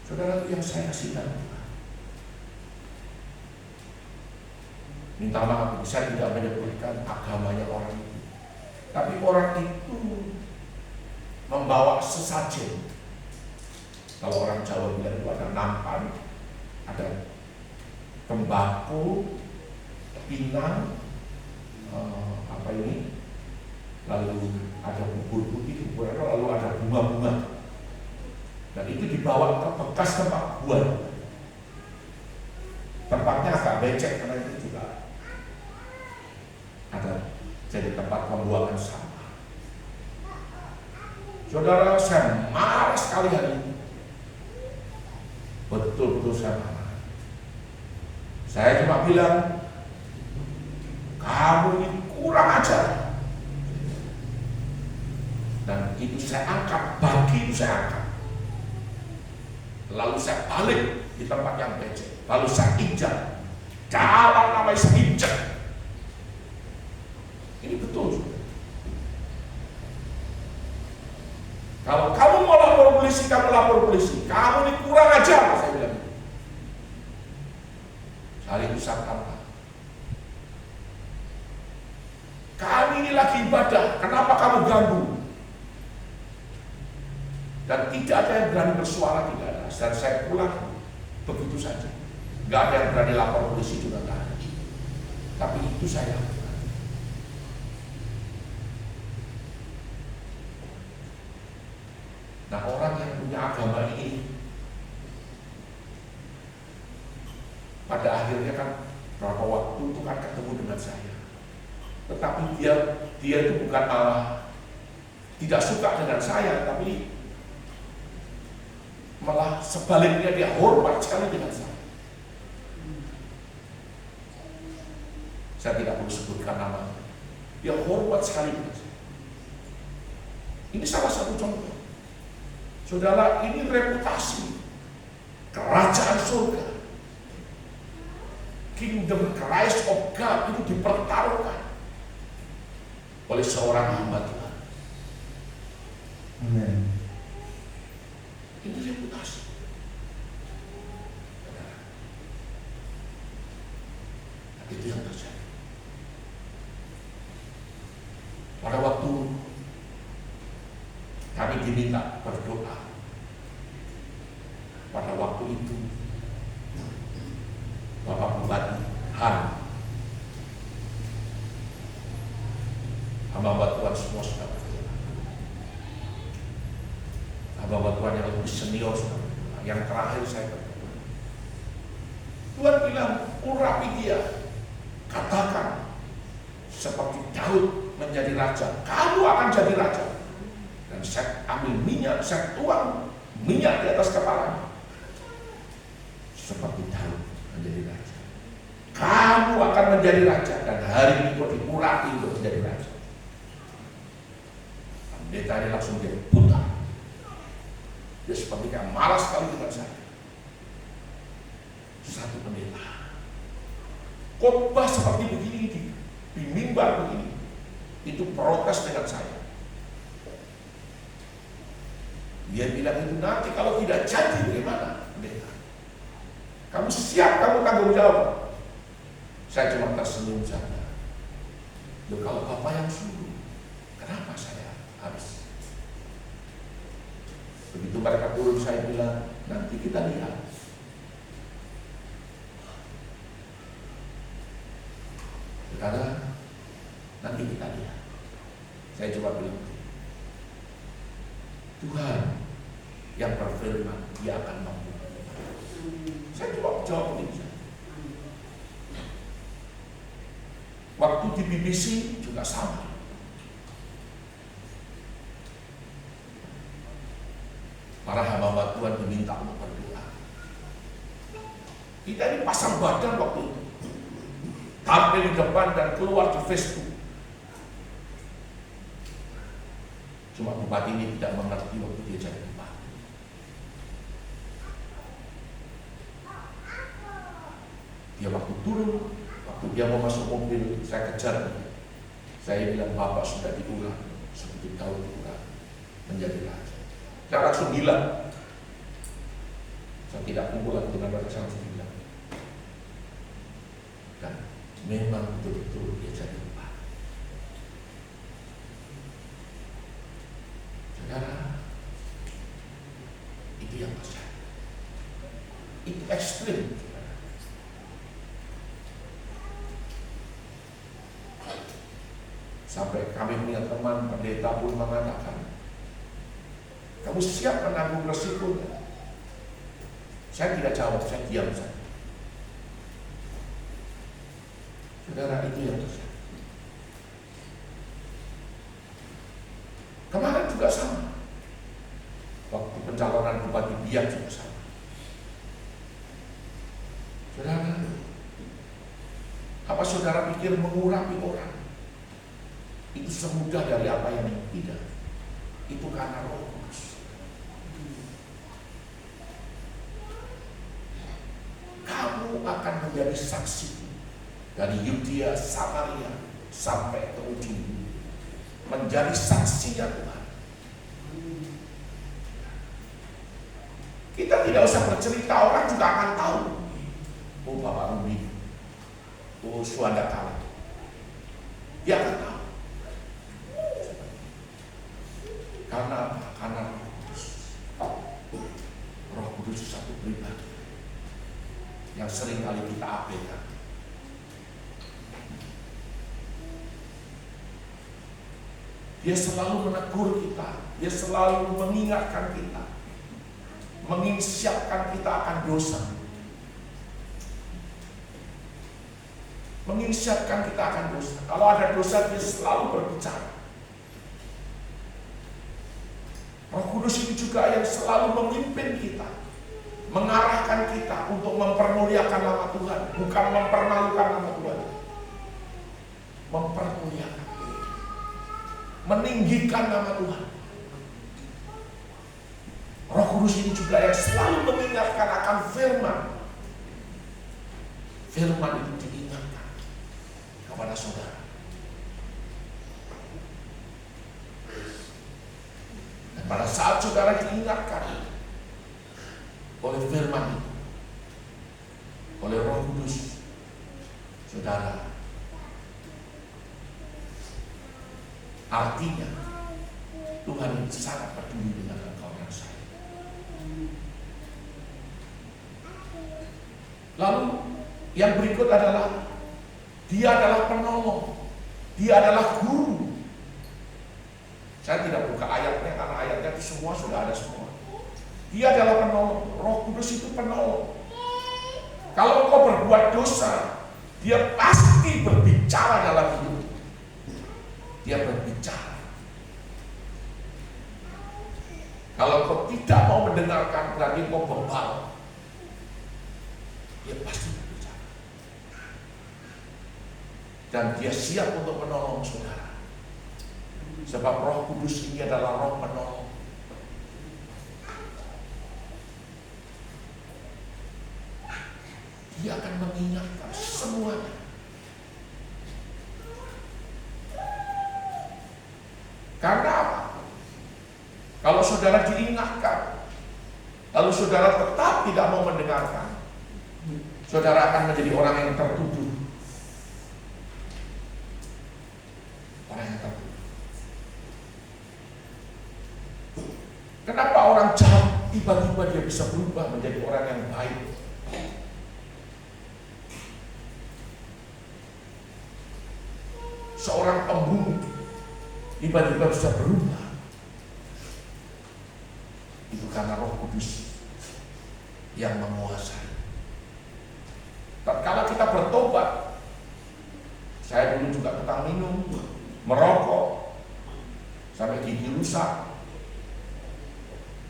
Saudara, yang saya kasih tahu, minta maaf, saya tidak menyebutkan agamanya orang itu, tapi orang itu membawa sesajen. Kalau orang Jawa bilang itu ada nampan, ada tembakau, pinang, apa ini, lalu ada bubur putih, lalu ada bunga-bunga. Dan itu dibawa ke bekas tempat buat. Tempatnya agak becek karena itu juga ada jadi tempat pembuangan sampah. Saudara, saya marah sekali hari ini. Betul-betul saya marah. Saya cuma bilang, kamu ini kurang ajar. Dan itu saya angkat, bagi itu saya angkat. Lalu saya balik di tempat yang becek. Lalu saya injak. Jalan namanya saya injak. Ini betul. Kalau kamu mau lapor polisi, kamu lapor polisi. Kamu ini kurang ajar, saya bilang. Hari itu saya katakan, kami ini lagi ibadah, kenapa kamu ganggu? Dan tidak ada yang berani bersuara, tidak ada. Dan saya pulang begitu saja. Gak ada yang berani lapor polisi juga gak ada. Tapi itu saya lakukan. Nah, orang yang punya agama ini pada akhirnya kan berapa waktu itu kan ketemu dengan saya. Tetapi dia itu bukan malah tidak suka dengan saya, tapi malah sebaliknya dia hormat sekali dengan saya. Saya tidak perlu sebutkan namanya. Dia hormat sekali dengan saya. Ini salah satu contoh. Saudara, ini reputasi kerajaan surga, Kingdom Christ of God itu dipertaruhkan oleh seorang hamba Tuhan. Amen. Itu reputasi. Itu yang terjadi. Pada waktu kami diminta berdoa, pada waktu itu Bapak Bupati hamba Tuhan semua senior, yang terakhir saya berdoa. Tuhan bilang, urapi dia, katakan seperti Daud menjadi raja, kamu akan jadi raja. Dan saya ambil minyak, saya tuang minyak di atas kepala, seperti Daud menjadi raja. Kamu akan menjadi raja, dan hari ini kau diurapi untuk menjadi raja. Pendeta ini langsung dia putar. Dia seperti kayak malas sekali dengan saya. Satu pendeta khotbah seperti begini di mimbar begini, itu protes dengan saya. Dia bilang, itu nanti kalau tidak jadi bagaimana, pendeta? Kamu siap, kamu tanggung jawab. Saya cuma tersenyum saja. Loh, kalau Bapak yang suruh, kenapa saya harus? Begitu mereka turun, saya bilang, nanti kita lihat. Karena nanti kita lihat. Saya coba bilang, Tuhan yang berfirman, dia akan mampu. Saya coba jawab begitu. Waktu di BBC juga sama. Para hamba Tuhan diminta untuk berdoa. Kita ini pasang badan waktu itu, tampil di depan dan keluar di Facebook. Cuma bupati ini tidak mengerti waktu dia jadi bupati. Dia waktu turun, waktu dia mau masuk mobil, saya kejar. Saya bilang, Bapak sudah diulang seperti Daud diulang menjadi raja. Saya langsung bilang, saya tidak kumpulan dengan mereka, saya langsung bilang. Dan memang betul-betul dia jadi bupati. Saudara, itu yang terjadi. Itu ekstrim. Sampai kami punya teman pendeta pun mengatakan, kamu siap menanggung resikonya? Saya tidak jawab, saya diam saja. Saudara, itu yang terjadi. Kemarin juga sama. Waktu pencalonan Bupati Biak juga sama. Saudara, apa saudara pikir mengurapi orang itu semudah dari apa yang tidak? Itu karena Roh Kudus. Kamu akan menjadi saksi dari Yudea, Samaria sampai ke ujung bumi, menjadi saksinya Tuhan. Kita tidak usah bercerita, orang juga akan tahu. Oh, Bapak Rudi, oh Suanda Kala, dia akan tahu. Karena apa? Karena Roh Kudus. Roh Kudus itu satu pribadi yang sering kali kita abaikan. Dia selalu menegur kita, dia selalu mengingatkan kita, menginsyapkan kita akan dosa, menginsyapkan kita akan dosa. Kalau ada dosa, dia selalu berbicara. Roh Kudus itu juga yang selalu memimpin kita, mengarahkan kita untuk mempermuliakan nama Tuhan, bukan mempermalukan nama Tuhan. Mempermuliakan, meninggikan nama Tuhan. Roh Kudus ini juga yang selalu mengingatkan akan firman. Firman itu diingatkan kepada saudara. Dan pada saat saudara diingatkan oleh firman itu, oleh Roh Kudus, saudara, artinya Tuhan sangat peduli dengan engkau dan saya. Lalu yang berikut adalah dia adalah penolong, dia adalah guru. Saya tidak buka ayatnya karena ayatnya itu semua sudah ada semua. Dia adalah penolong. Roh Kudus itu penolong. Kalau kau berbuat dosa, dia pasti berbicara dalam hidup. Dia berbicara. Kalau kau tidak mau mendengarkan, berarti kau bebal. Dia pasti berbicara. Dan dia siap untuk menolong saudara. Sebab Roh Kudus ini adalah roh penolong. Dia akan mengingatkan semuanya. Karena apa? Kalau saudara diingatkan, lalu saudara tetap tidak mau mendengarkan, saudara akan menjadi orang yang tertuduh. Orang yang tertuduh. Kenapa orang jahat tiba-tiba dia bisa berubah menjadi orang yang baik? Seorang pembunuh tiba-tiba bisa berubah. Itu karena Roh Kudus yang menguasai. Tatkala kita bertobat, saya dulu juga tukang minum, merokok, sampai gigi rusak.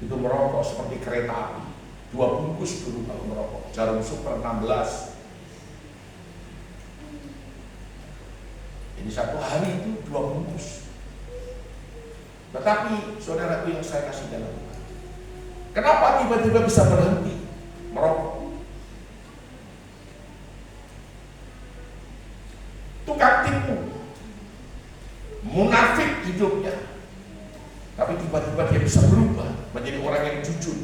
Itu merokok seperti kereta api, 2 bungkus dulu kalau merokok, Jarum Super 16. Jadi satu hari itu 2 bungkus. Tetapi saudaraku yang saya kasih dalam Tuhan, kenapa tiba-tiba bisa berhenti merokok? Tukang tipu, munafik hidupnya, tapi tiba-tiba dia bisa berubah menjadi orang yang jujur,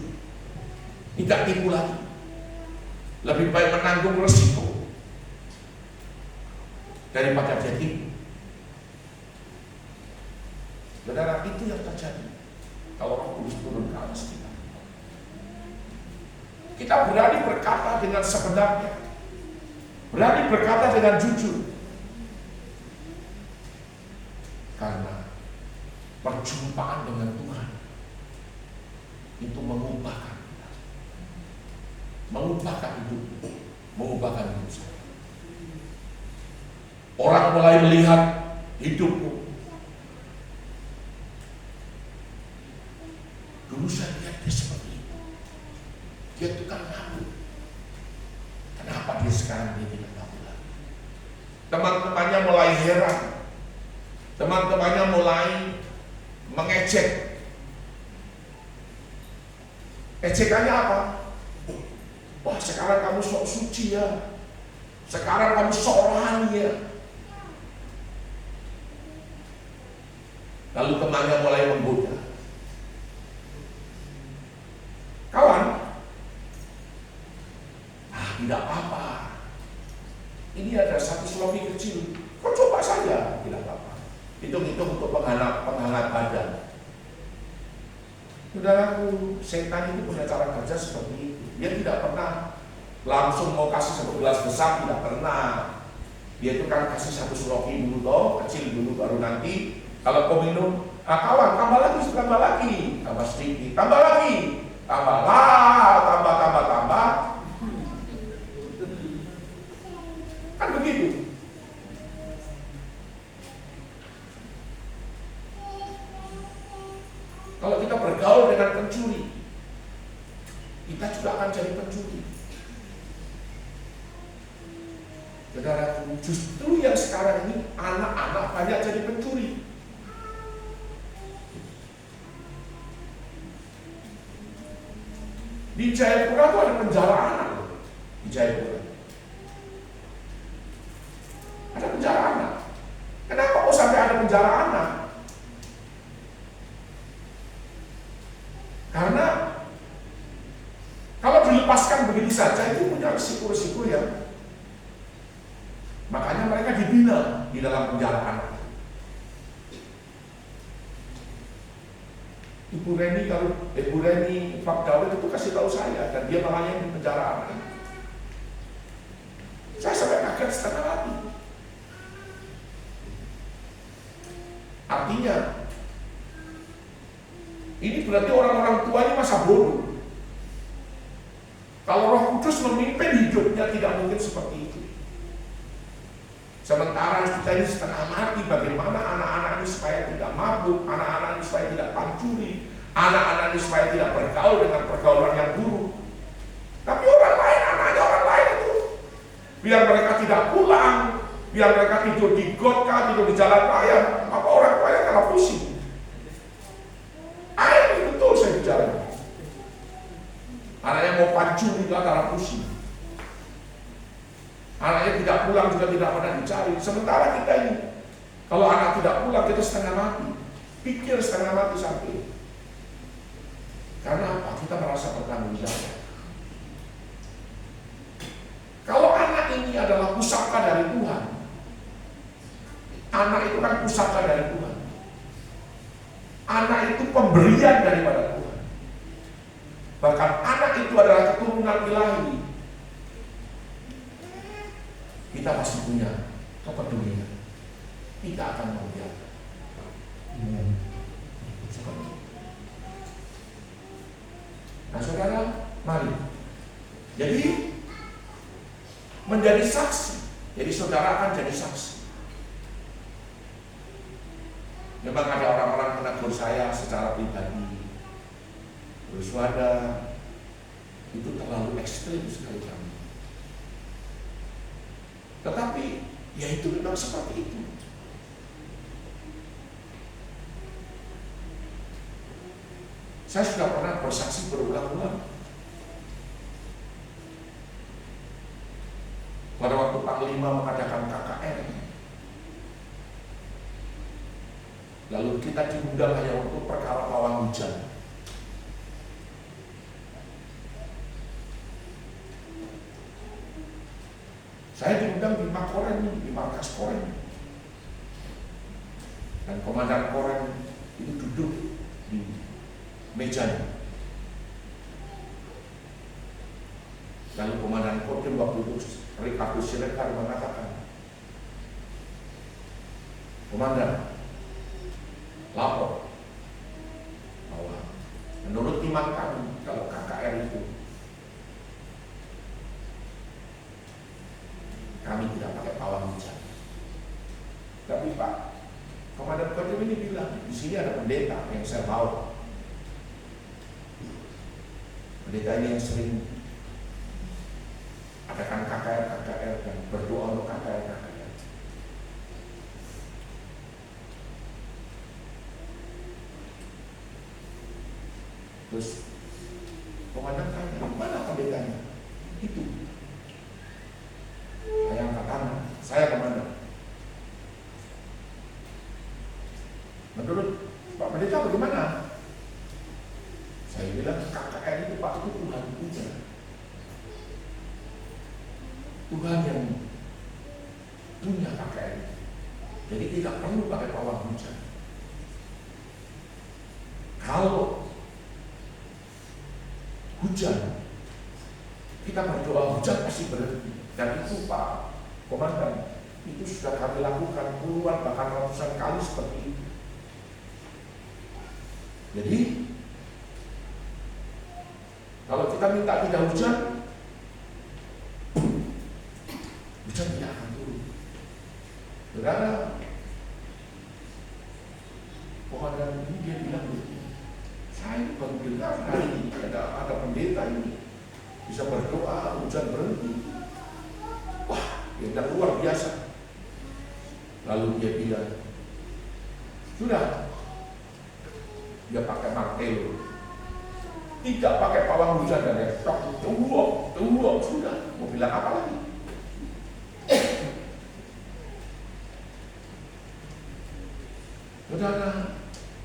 tidak tipu lagi, lebih baik menanggung resiko daripada dia tipu. Saudara, itu yang terjadi kalau Roh Kudus turun ke atas kita. Kita berani berkata dengan sebenarnya, berani berkata dengan jujur, karena perjumpaan dengan Tuhan itu mengubahkan kita, mengubahkan hidup, mengubahkan hidup saya. Orang mulai melihat hidupmu. Dulu saya lihat dia seperti itu. Dia tukang mabuk. Kenapa dia sekarang dia tidak mabuk lagi? Teman-temannya mulai heran. Teman-temannya mulai mengejek. Ejekannya apa? Wah, sekarang kamu sok suci ya. Sekarang kamu sok rohani ya. Lalu temannya mulai menggoda. Kawan, tidak apa-apa. Ini ada 1 sloki kecil. Kau coba saja, tidak apa-apa. Hitung-hitung untuk penghangat badan. Saudaraku, setan itu punya cara kerja seperti itu. Dia tidak pernah langsung mau kasih 1 gelas besar, tidak pernah. Dia itu kan kasih 1 sloki dulu toh, kecil dulu, baru nanti kalau kau minum, kawan, tambah lagi, tambah sedikit, tambah lagi, tambah. Kan begitu. Kalau kita bergaul dengan pencuri, kita juga akan jadi pencuri. Saudara, justru yang sekarang ini anak-anak banyak jadi pencuri. Di Jayapura itu ada penjara anak. Di Jayapura ada penjara anak. Kenapa kok sampai ada penjara anak? Karena kalau dilepaskan begitu saja itu punya risiko-risiko yang makanya mereka dibina di dalam penjara anak. Ibu Reni Pak Dawud itu kasih tahu saya, dan dia melayani di penjara anak. Saya sampai kaget setengah hati. Artinya ini berarti orang-orang tua ini masa bodoh. tentunya tidak mungkin seperti itu. Sementara kita ini setengah mati, bagaimana anak-anak ini supaya tidak mabuk, anak-anak ini supaya tidak pancuri, anak-anak ini supaya tidak bergaul dengan pergaulan yang buruk. Tapi orang lain, anaknya orang lain itu, biar mereka tidak pulang, biar mereka tidur di got, tidur di jalan raya, apa orang tuanya karena pusing. Ini betul saya bicara. Anaknya mau pancuri karena pusing. Anaknya tidak pulang juga tidak pernah dicari. Sementara kita ini, kalau anak tidak pulang kita setengah mati, pikir setengah mati sampai. Karena apa? Kita merasa bertanggung jawab. Kalau anak ini adalah pusaka dari Tuhan, anak itu kan pusaka dari Tuhan. Anak itu pemberian daripada Tuhan. Bahkan anak itu adalah keturunan ilahi. Kita pasti punya kepedulian. Kita akan membiarkan. Nah saudara, mari. Jadi menjadi saksi. Jadi saudara akan jadi saksi. Memang ada orang-orang menegur saya secara pribadi. Bersuara itu terlalu ekstrim sekali kami. Tetapi ya itu memang seperti itu. Saya sudah pernah bersaksi berulang-ulang. Pada waktu Panglima mengadakan KKN, lalu kita diundang hanya untuk perkara pawang hujan. Saya diundang di Makoren, di markas Koren. Dan komandan Koren itu duduk di mejanya. Lalu komandan Koren waktu itu Ricardo Sirekar mengatakan, "Komandan, lapor bahwa menurut iman kami kalau KKR itu kami tidak pakai pawang hujan." Tapi Pak, komandan Kodim ini bilang, di sini ada pendeta yang saya bawa. Pendeta ini yang sering adakan KKR dan berdoa untuk KKR. Terus komandan tanya, mana pendetanya? Itu. Saya angkat tangan, saya komandan. Menurut Pak Pendeta bagaimana? Saya bilang KKR itu Pak itu Tuhan punya. Tuhan yang punya KKR. Jadi tidak perlu pakai pawang hujan. Kalau hujan, kita berdoa hujan pasti berhenti. Dan itu Pak Komandan, itu sudah kami lakukan puluhan bahkan ratusan kali seperti itu. Jadi kalau kita minta tidak hujan, hujan tidak akan turun. Saudara, Komandan ini dia bilang begini, saya baru dengar hari ini ada pendeta ini bisa berdoa hujan berhenti. Wah, dia luar biasa. Lalu dia bilang, sudah, dia pakai martelo, tidak pakai pawang hujan dan dia tunggu, sudah, mau bilang apa lagi? Saudara,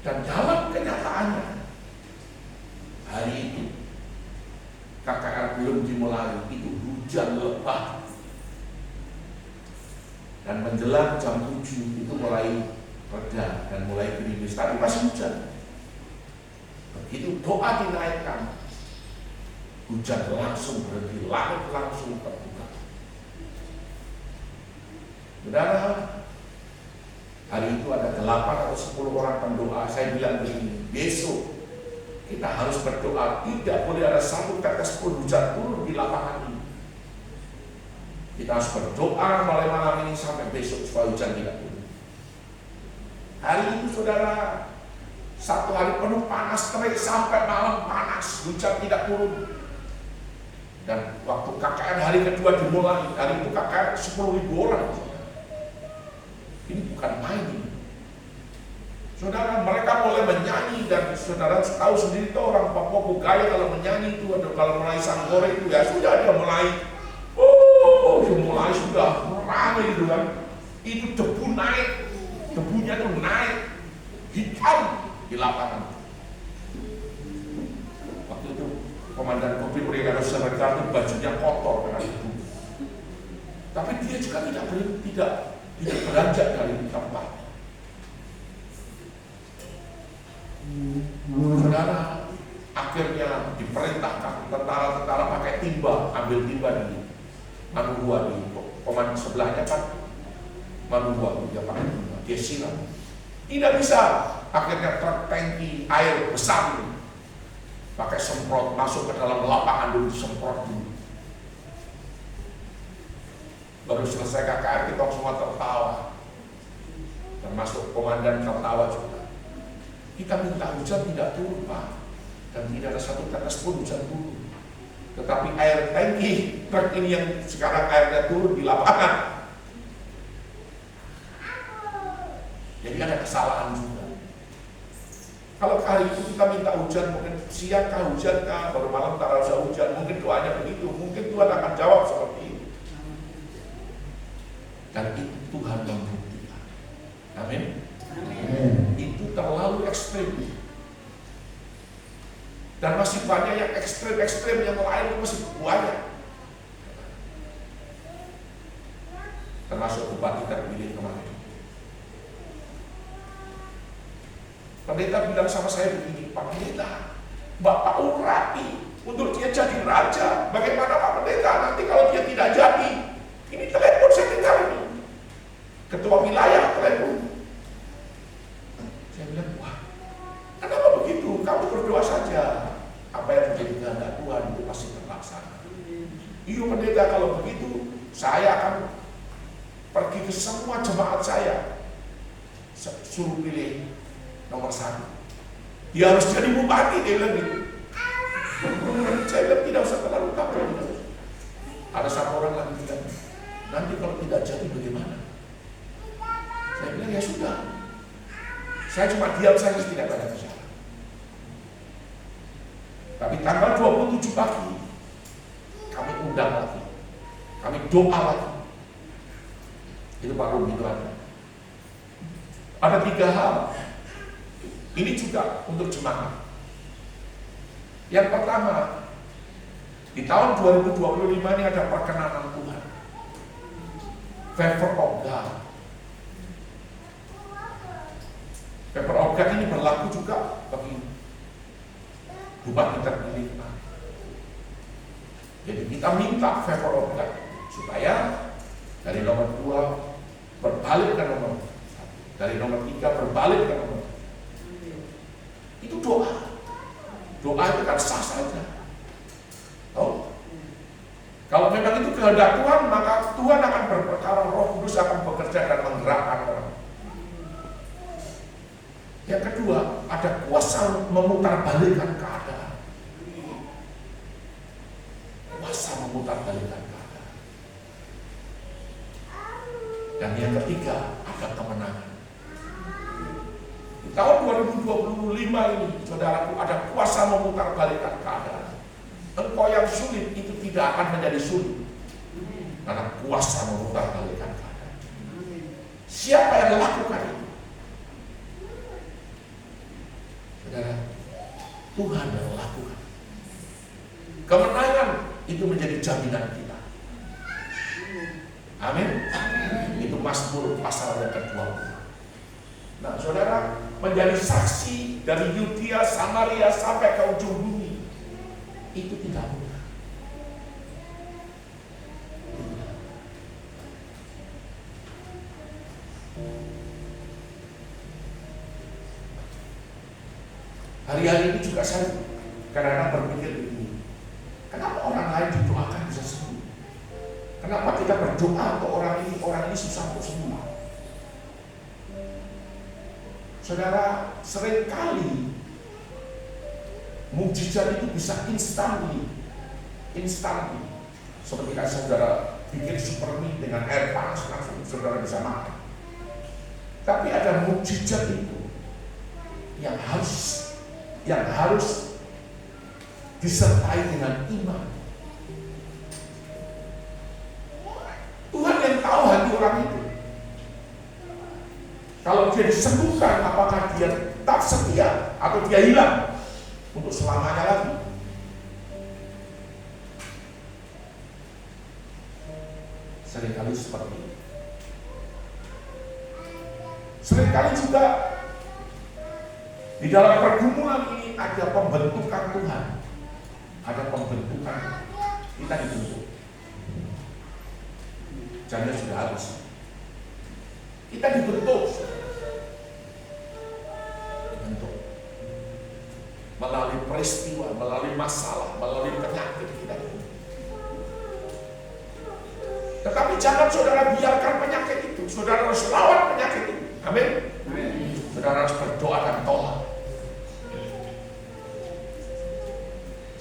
dan dalam kenyataannya hari itu KKR belum dimulai, itu hujan lebat. Dan menjelang jam 7 itu mulai reda dan mulai gerimis, tapi masih hujan. Begitu doa dinaikkan, hujan langsung berhenti, langit langsung terbuka. Saudara, hari itu ada 8 atau 10 orang pendoa. Saya bilang begini, besok kita harus berdoa, tidak boleh ada satu tetes pun hujan turun di lapangan ini. Kita harus berdoa mulai malam ini sampai besok supaya hujan tidak turun. Hari ini saudara, satu hari penuh panas terik sampai malam panas, hujan tidak turun. Dan waktu KKR hari kedua dimulai, hari itu KKR 10.000 orang. Ini bukan main ini. Saudara, mereka mulai menyanyi dan saudara tahu sendiri tuh orang Papua Bugaya kalau menyanyi itu, kalau mulai sanggore itu ya sudah dia mulai, dia mulai sudah ramai gitu kan. Itu debu naik, debunya tuh naik, hitam di lapangan. Waktu itu Komandan Kopi Brigade Serta itu bajunya kotor dengan debu. Tapi dia juga tidak beranjak dari tempat. Saudara, akhirnya diperintahkan tentara-tentara pakai timba, ambil timba di Manugua, di komando sebelahnya kan Manugua, dia pakai timba, dia siram. Tidak bisa, akhirnya truk tangki air besar ini pakai semprot masuk ke dalam lapangan dulu, disemprot dulu. Baru selesai KKR kita semua tertawa, termasuk komandan tertawa juga. Kita minta hujan tidak turun, Pak, dan tidak ada satu tetes pun hujan turun. Tetapi air tangki truk ini yang sekarang airnya turun di lapangan. Jadi ada kesalahan juga. Kalau hari itu kita minta hujan, mungkin siang kah hujan kah, baru malam tak rasa hujan, mungkin doanya begitu, mungkin Tuhan akan jawab seperti itu. Dan itu Tuhan membuktikan. Amin. Itu terlalu ekstrim. Dan masih banyak yang ekstrim-ekstrim yang lain masih banyak. Termasuk bupati terpilih kemarin. Pendeta bilang sama saya begini, Pak Pendeta, Bapak urati untuk dia jadi raja. Bagaimana Pak Pendeta nanti kalau dia tidak jadi? Ini telepon saya dengar ini. Ketua wilayah telepon. Saya bilang, wah, kenapa begitu? Kamu berdoa saja. Apa yang menjadi kehendak Tuhan itu pasti terlaksana. Iya pendeta, kalau begitu saya akan pergi ke semua jemaat saya, suruh pilih nomor 1. Dia harus jadi bupati, dia bilang gitu. Saya bilang tidak usah terlalu takut. Ada satu orang lagi bilang, nanti kalau tidak jadi bagaimana? Saya bilang ya sudah. Saya cuma diam saja, tidak banyak bicara. Tapi tanggal 27 pagi, kami undang lagi, kami doa lagi. Itu Pak Rum itu ada. Ada 3 hal. Ini juga untuk jemaat. Yang pertama, di tahun 2025 ini ada perkenanan Tuhan. Favor of God. Favor of God ini berlaku juga bagi bupati terpilih. Jadi kita minta favor of God supaya dari nomor 2 berbalik ke nomor 1, dari nomor 3 berbalik ke nomor 1. Itu doa. Doa itu kan sah saja. Oh. Kalau memang itu kehendak Tuhan, maka Tuhan akan berperkara, Roh Kudus akan bekerja dan menggerakkan orang. Yang kedua, ada kuasa memutarbalikkan keadaan. Kuasa memutarbalikkan keadaan. Dan yang ketiga, ada kemenangan. Di tahun 2025 ini, saudaraku, ada kuasa memutarbalikkan keadaan. Engkau yang sulit itu tidak akan menjadi sulit, karena kuasa memutarbalikkan keadaan. Siapa yang melakukan itu? Saudara, Tuhan yang melakukan. Kemenangan itu menjadi jaminan kita. Amin. Itu Mazmur pasal yang ke-20. Nah, saudara, menjadi saksi dari Yudea, Samaria sampai ke ujung bumi itu tidak mudah. Hari-hari ini juga saya kadang-kadang berpikir begini, kenapa orang lain didoakan bisa sembuh? Kenapa kita berdoa ke orang ini susah untuk sembuh. Saudara, seringkali mujizat itu bisa instantly. Seperti kan saudara bikin supermie dengan air panas, langsung saudara bisa makan. Tapi ada mujizat itu yang harus disertai dengan iman. Tuhan yang tahu hati orang itu. Kalau dia disembuhkan, apakah dia tetap setia atau dia hilang untuk selamanya lagi? Seringkali seperti itu. Seringkali juga di dalam pergumulan ini ada pembentukan Tuhan. Ada pembentukan, kita dibentuk. Jamnya sudah habis. Kita dibentuk melalui peristiwa, melalui masalah, melalui penyakit kita. Tetapi jangan saudara biarkan penyakit itu. Saudara harus lawan penyakit itu. Amin. Saudara harus berdoa dan tolak.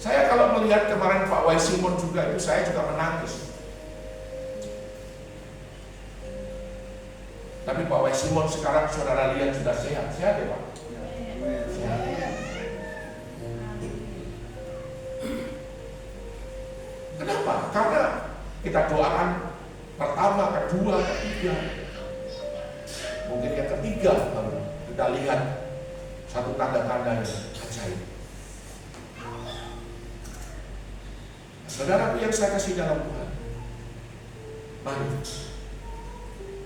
Saya kalau melihat kemarin Pak Wai Simon juga itu, saya juga menangis. Tapi Pak Wai Simon sekarang saudara lihat sudah sehat ya Pak? Sehat. Kenapa? Karena kita doakan pertama, kedua, ketiga. Mungkin yang ketiga kita lihat satu tanda-tanda yang ajaib. Saudara yang saya kasih dalam Tuhan, mari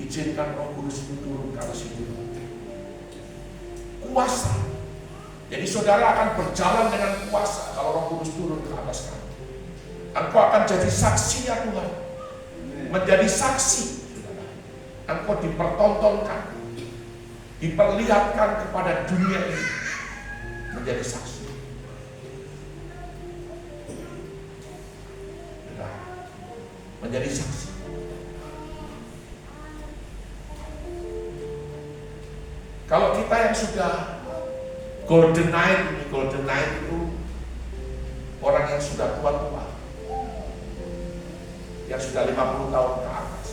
izinkan Roh Kudus turun ke atas hidup kita. Kuasa. Jadi saudara akan berjalan dengan kuasa kalau Roh Kudus turun ke atas kamu. Engkau akan jadi saksinya Tuhan. Menjadi saksi. Engkau dipertontonkan, diperlihatkan kepada dunia ini. Menjadi saksi. Menjadi saksi. Kalau kita yang sudah golden night itu orang yang sudah tua-tua, yang sudah 50 tahun ke atas,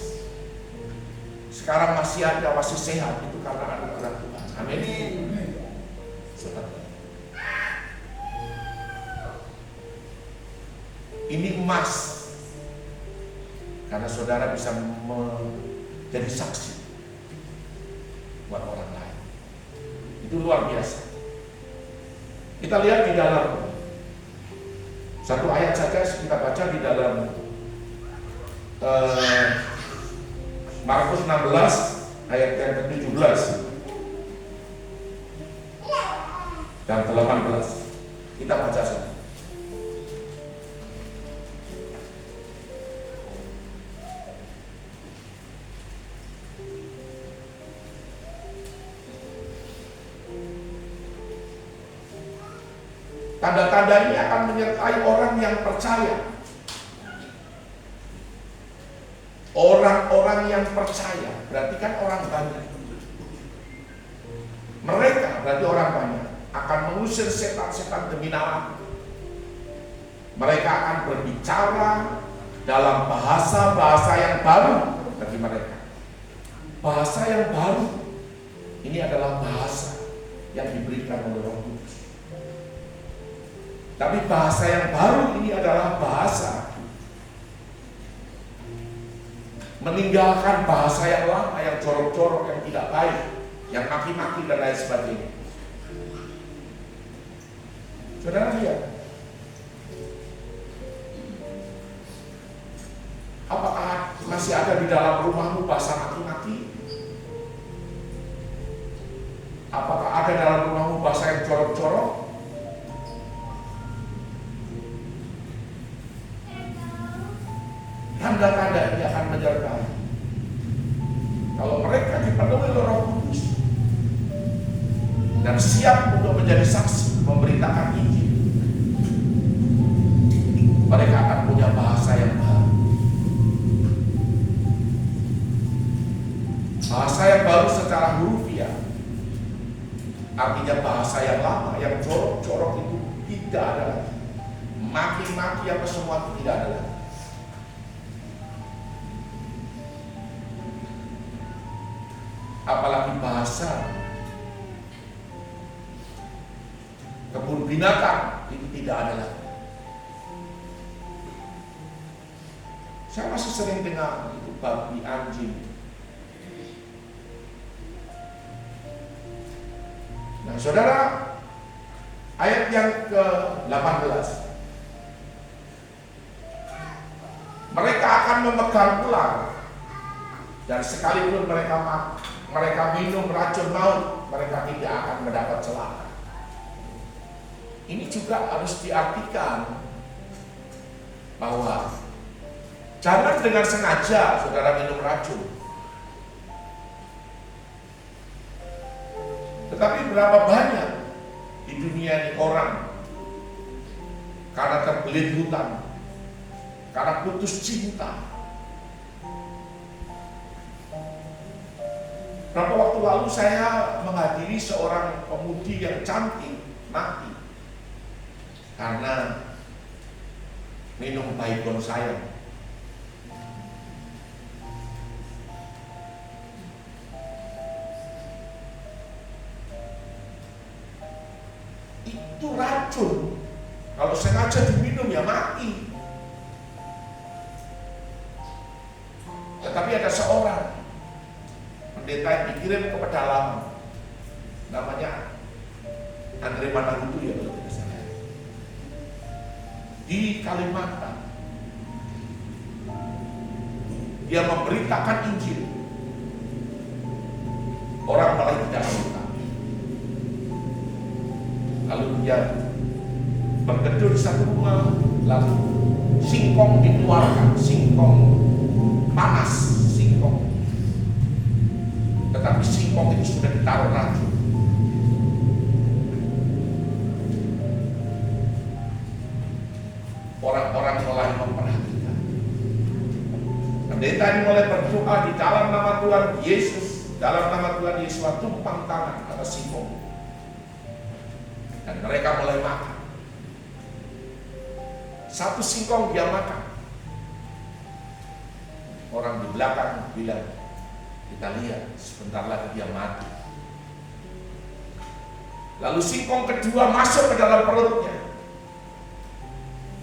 sekarang masih sehat, itu karena anugerah Tuhan. Amin. Ini emas, karena saudara bisa menjadi saksi buat orang lain. Itu luar biasa. Kita lihat di dalam satu ayat saja, kita baca di dalam Markus 16 ayat yang ke-17 dan ke-18. Kita baca saja. Tanda-tanda ini akan menyertai orang yang percaya. Orang-orang yang percaya berarti kan orang banyak. Mereka berarti orang banyak akan mengusir setan-setan demi nama. Mereka akan berbicara dalam bahasa-bahasa yang baru bagi mereka. Bahasa yang baru ini adalah bahasa yang diberikan oleh Roh Kudus. Tapi bahasa yang baru ini adalah bahasa meninggalkan bahasa yang lama, yang jorok-jorok, yang tidak baik, yang maki-maki dan lain sebagainya. Saudara lihat, apakah masih ada di dalam rumahmu bahasa maki-maki? Apakah ada dalam rumahmu bahasa yang jorok-jorok? Tanda-tanda ini akan menyertai. Kalau mereka dipenuhi oleh Roh Kudus dan siap untuk menjadi saksi, memberitakan Injil, mereka akan punya bahasa yang baru. Bahasa yang baru secara hurufiah artinya bahasa yang lama, yang jorok-jorok itu tidak ada lagi. Maki-maki apa semua itu tidak ada lagi. Apalagi bahasa kebun binatang itu tidak ada lagi. Saya masih sering dengar itu babi, anjing. Nah, saudara, ayat yang ke-18. Mereka akan memegang ular, dan sekalipun mereka minum racun maut, mereka tidak akan mendapat celaka. Ini juga harus diartikan bahwa jangan dengan sengaja saudara minum racun. Tetapi berapa banyak di dunia ini orang karena terbelit hutang, karena putus cinta. Berapa waktu lalu saya menghadiri seorang pemudi yang cantik mati karena minum baygon sayang. Itu racun. Kalau sengaja diminum ya mati. Tetapi ada seorang pendeta yang dikirim ke pedalaman, namanya Andre Manahutu ya kalau tidak salah, di Kalimantan. Dia memberitakan Injil. Orang malah tidak suka. Lalu dia berteduh di satu rumah, lalu singkong dikeluarkan, singkong panas, singkong. Tetapi singkong itu sudah ditaruh racun. Orang-orang mulai memperhatikan. Pendeta ini mulai berdoa di dalam nama Tuhan Yesus, dalam nama Tuhan Yesus, tumpang tangan atas singkong. Dan mereka mulai makan. Satu singkong dia makan. Orang di belakang bilang, kita lihat sebentar lagi dia mati. Lalu singkong kedua masuk ke dalam perutnya.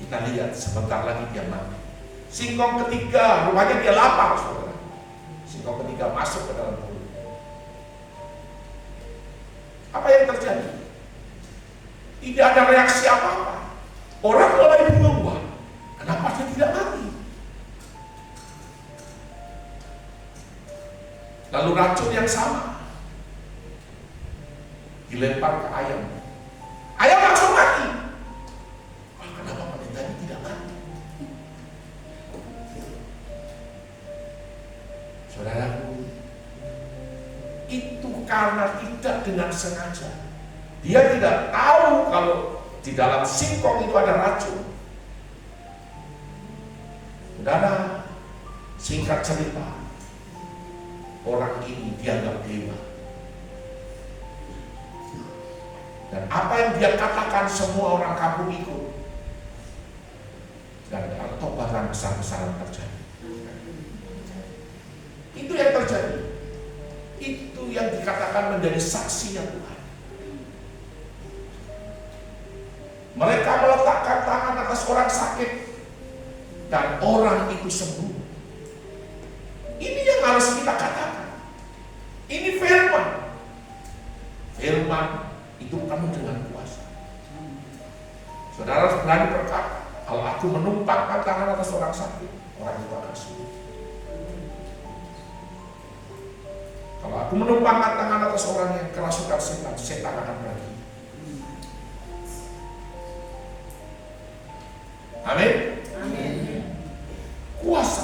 Kita lihat sebentar lagi dia mati. Singkong ketiga, rupanya dia lapar, saudara. Singkong ketiga masuk ke dalam perut. Apa yang terjadi? Tidak ada reaksi apa-apa. Orang mulai bingung, wah, kenapa dia tidak mati? Lalu racun yang sama dilempar ke ayam. Ayam langsung mati. Wah, kenapa pendeta ini tidak mati? Saudaraku, itu karena tidak dengan sengaja. Dia tidak tahu kalau di dalam singkong itu ada racun. Saudara, singkat cerita, orang ini dianggap dewa. Dan apa yang dia katakan semua orang kampung ikut. Dan pertobatan besar-besaran terjadi. Itu yang terjadi. Itu yang dikatakan menjadi saksinya Tuhan. Mereka meletakkan tangan atas orang sakit dan orang itu sembuh. Ini yang harus kita katakan. Ini firman. Firman itu penuh dengan kuasa. Saudara berani berkata, kalau aku menumpangkan tangan atas orang sakit, orang itu akan sembuh. Kalau aku menumpangkan tangan atas orang yang kerasukan setan, setan akan pergi. Amin. Amin. Kuasa.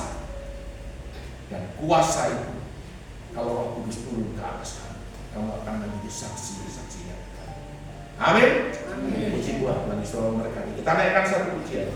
Dan kuasa itu, kalau Roh Kudus turun ke atas kamu, kamu akan menjadi saksi-saksinya. Amin. Amin. Puji Tuhan bagi seluruh mereka. Kita naikkan satu pujian.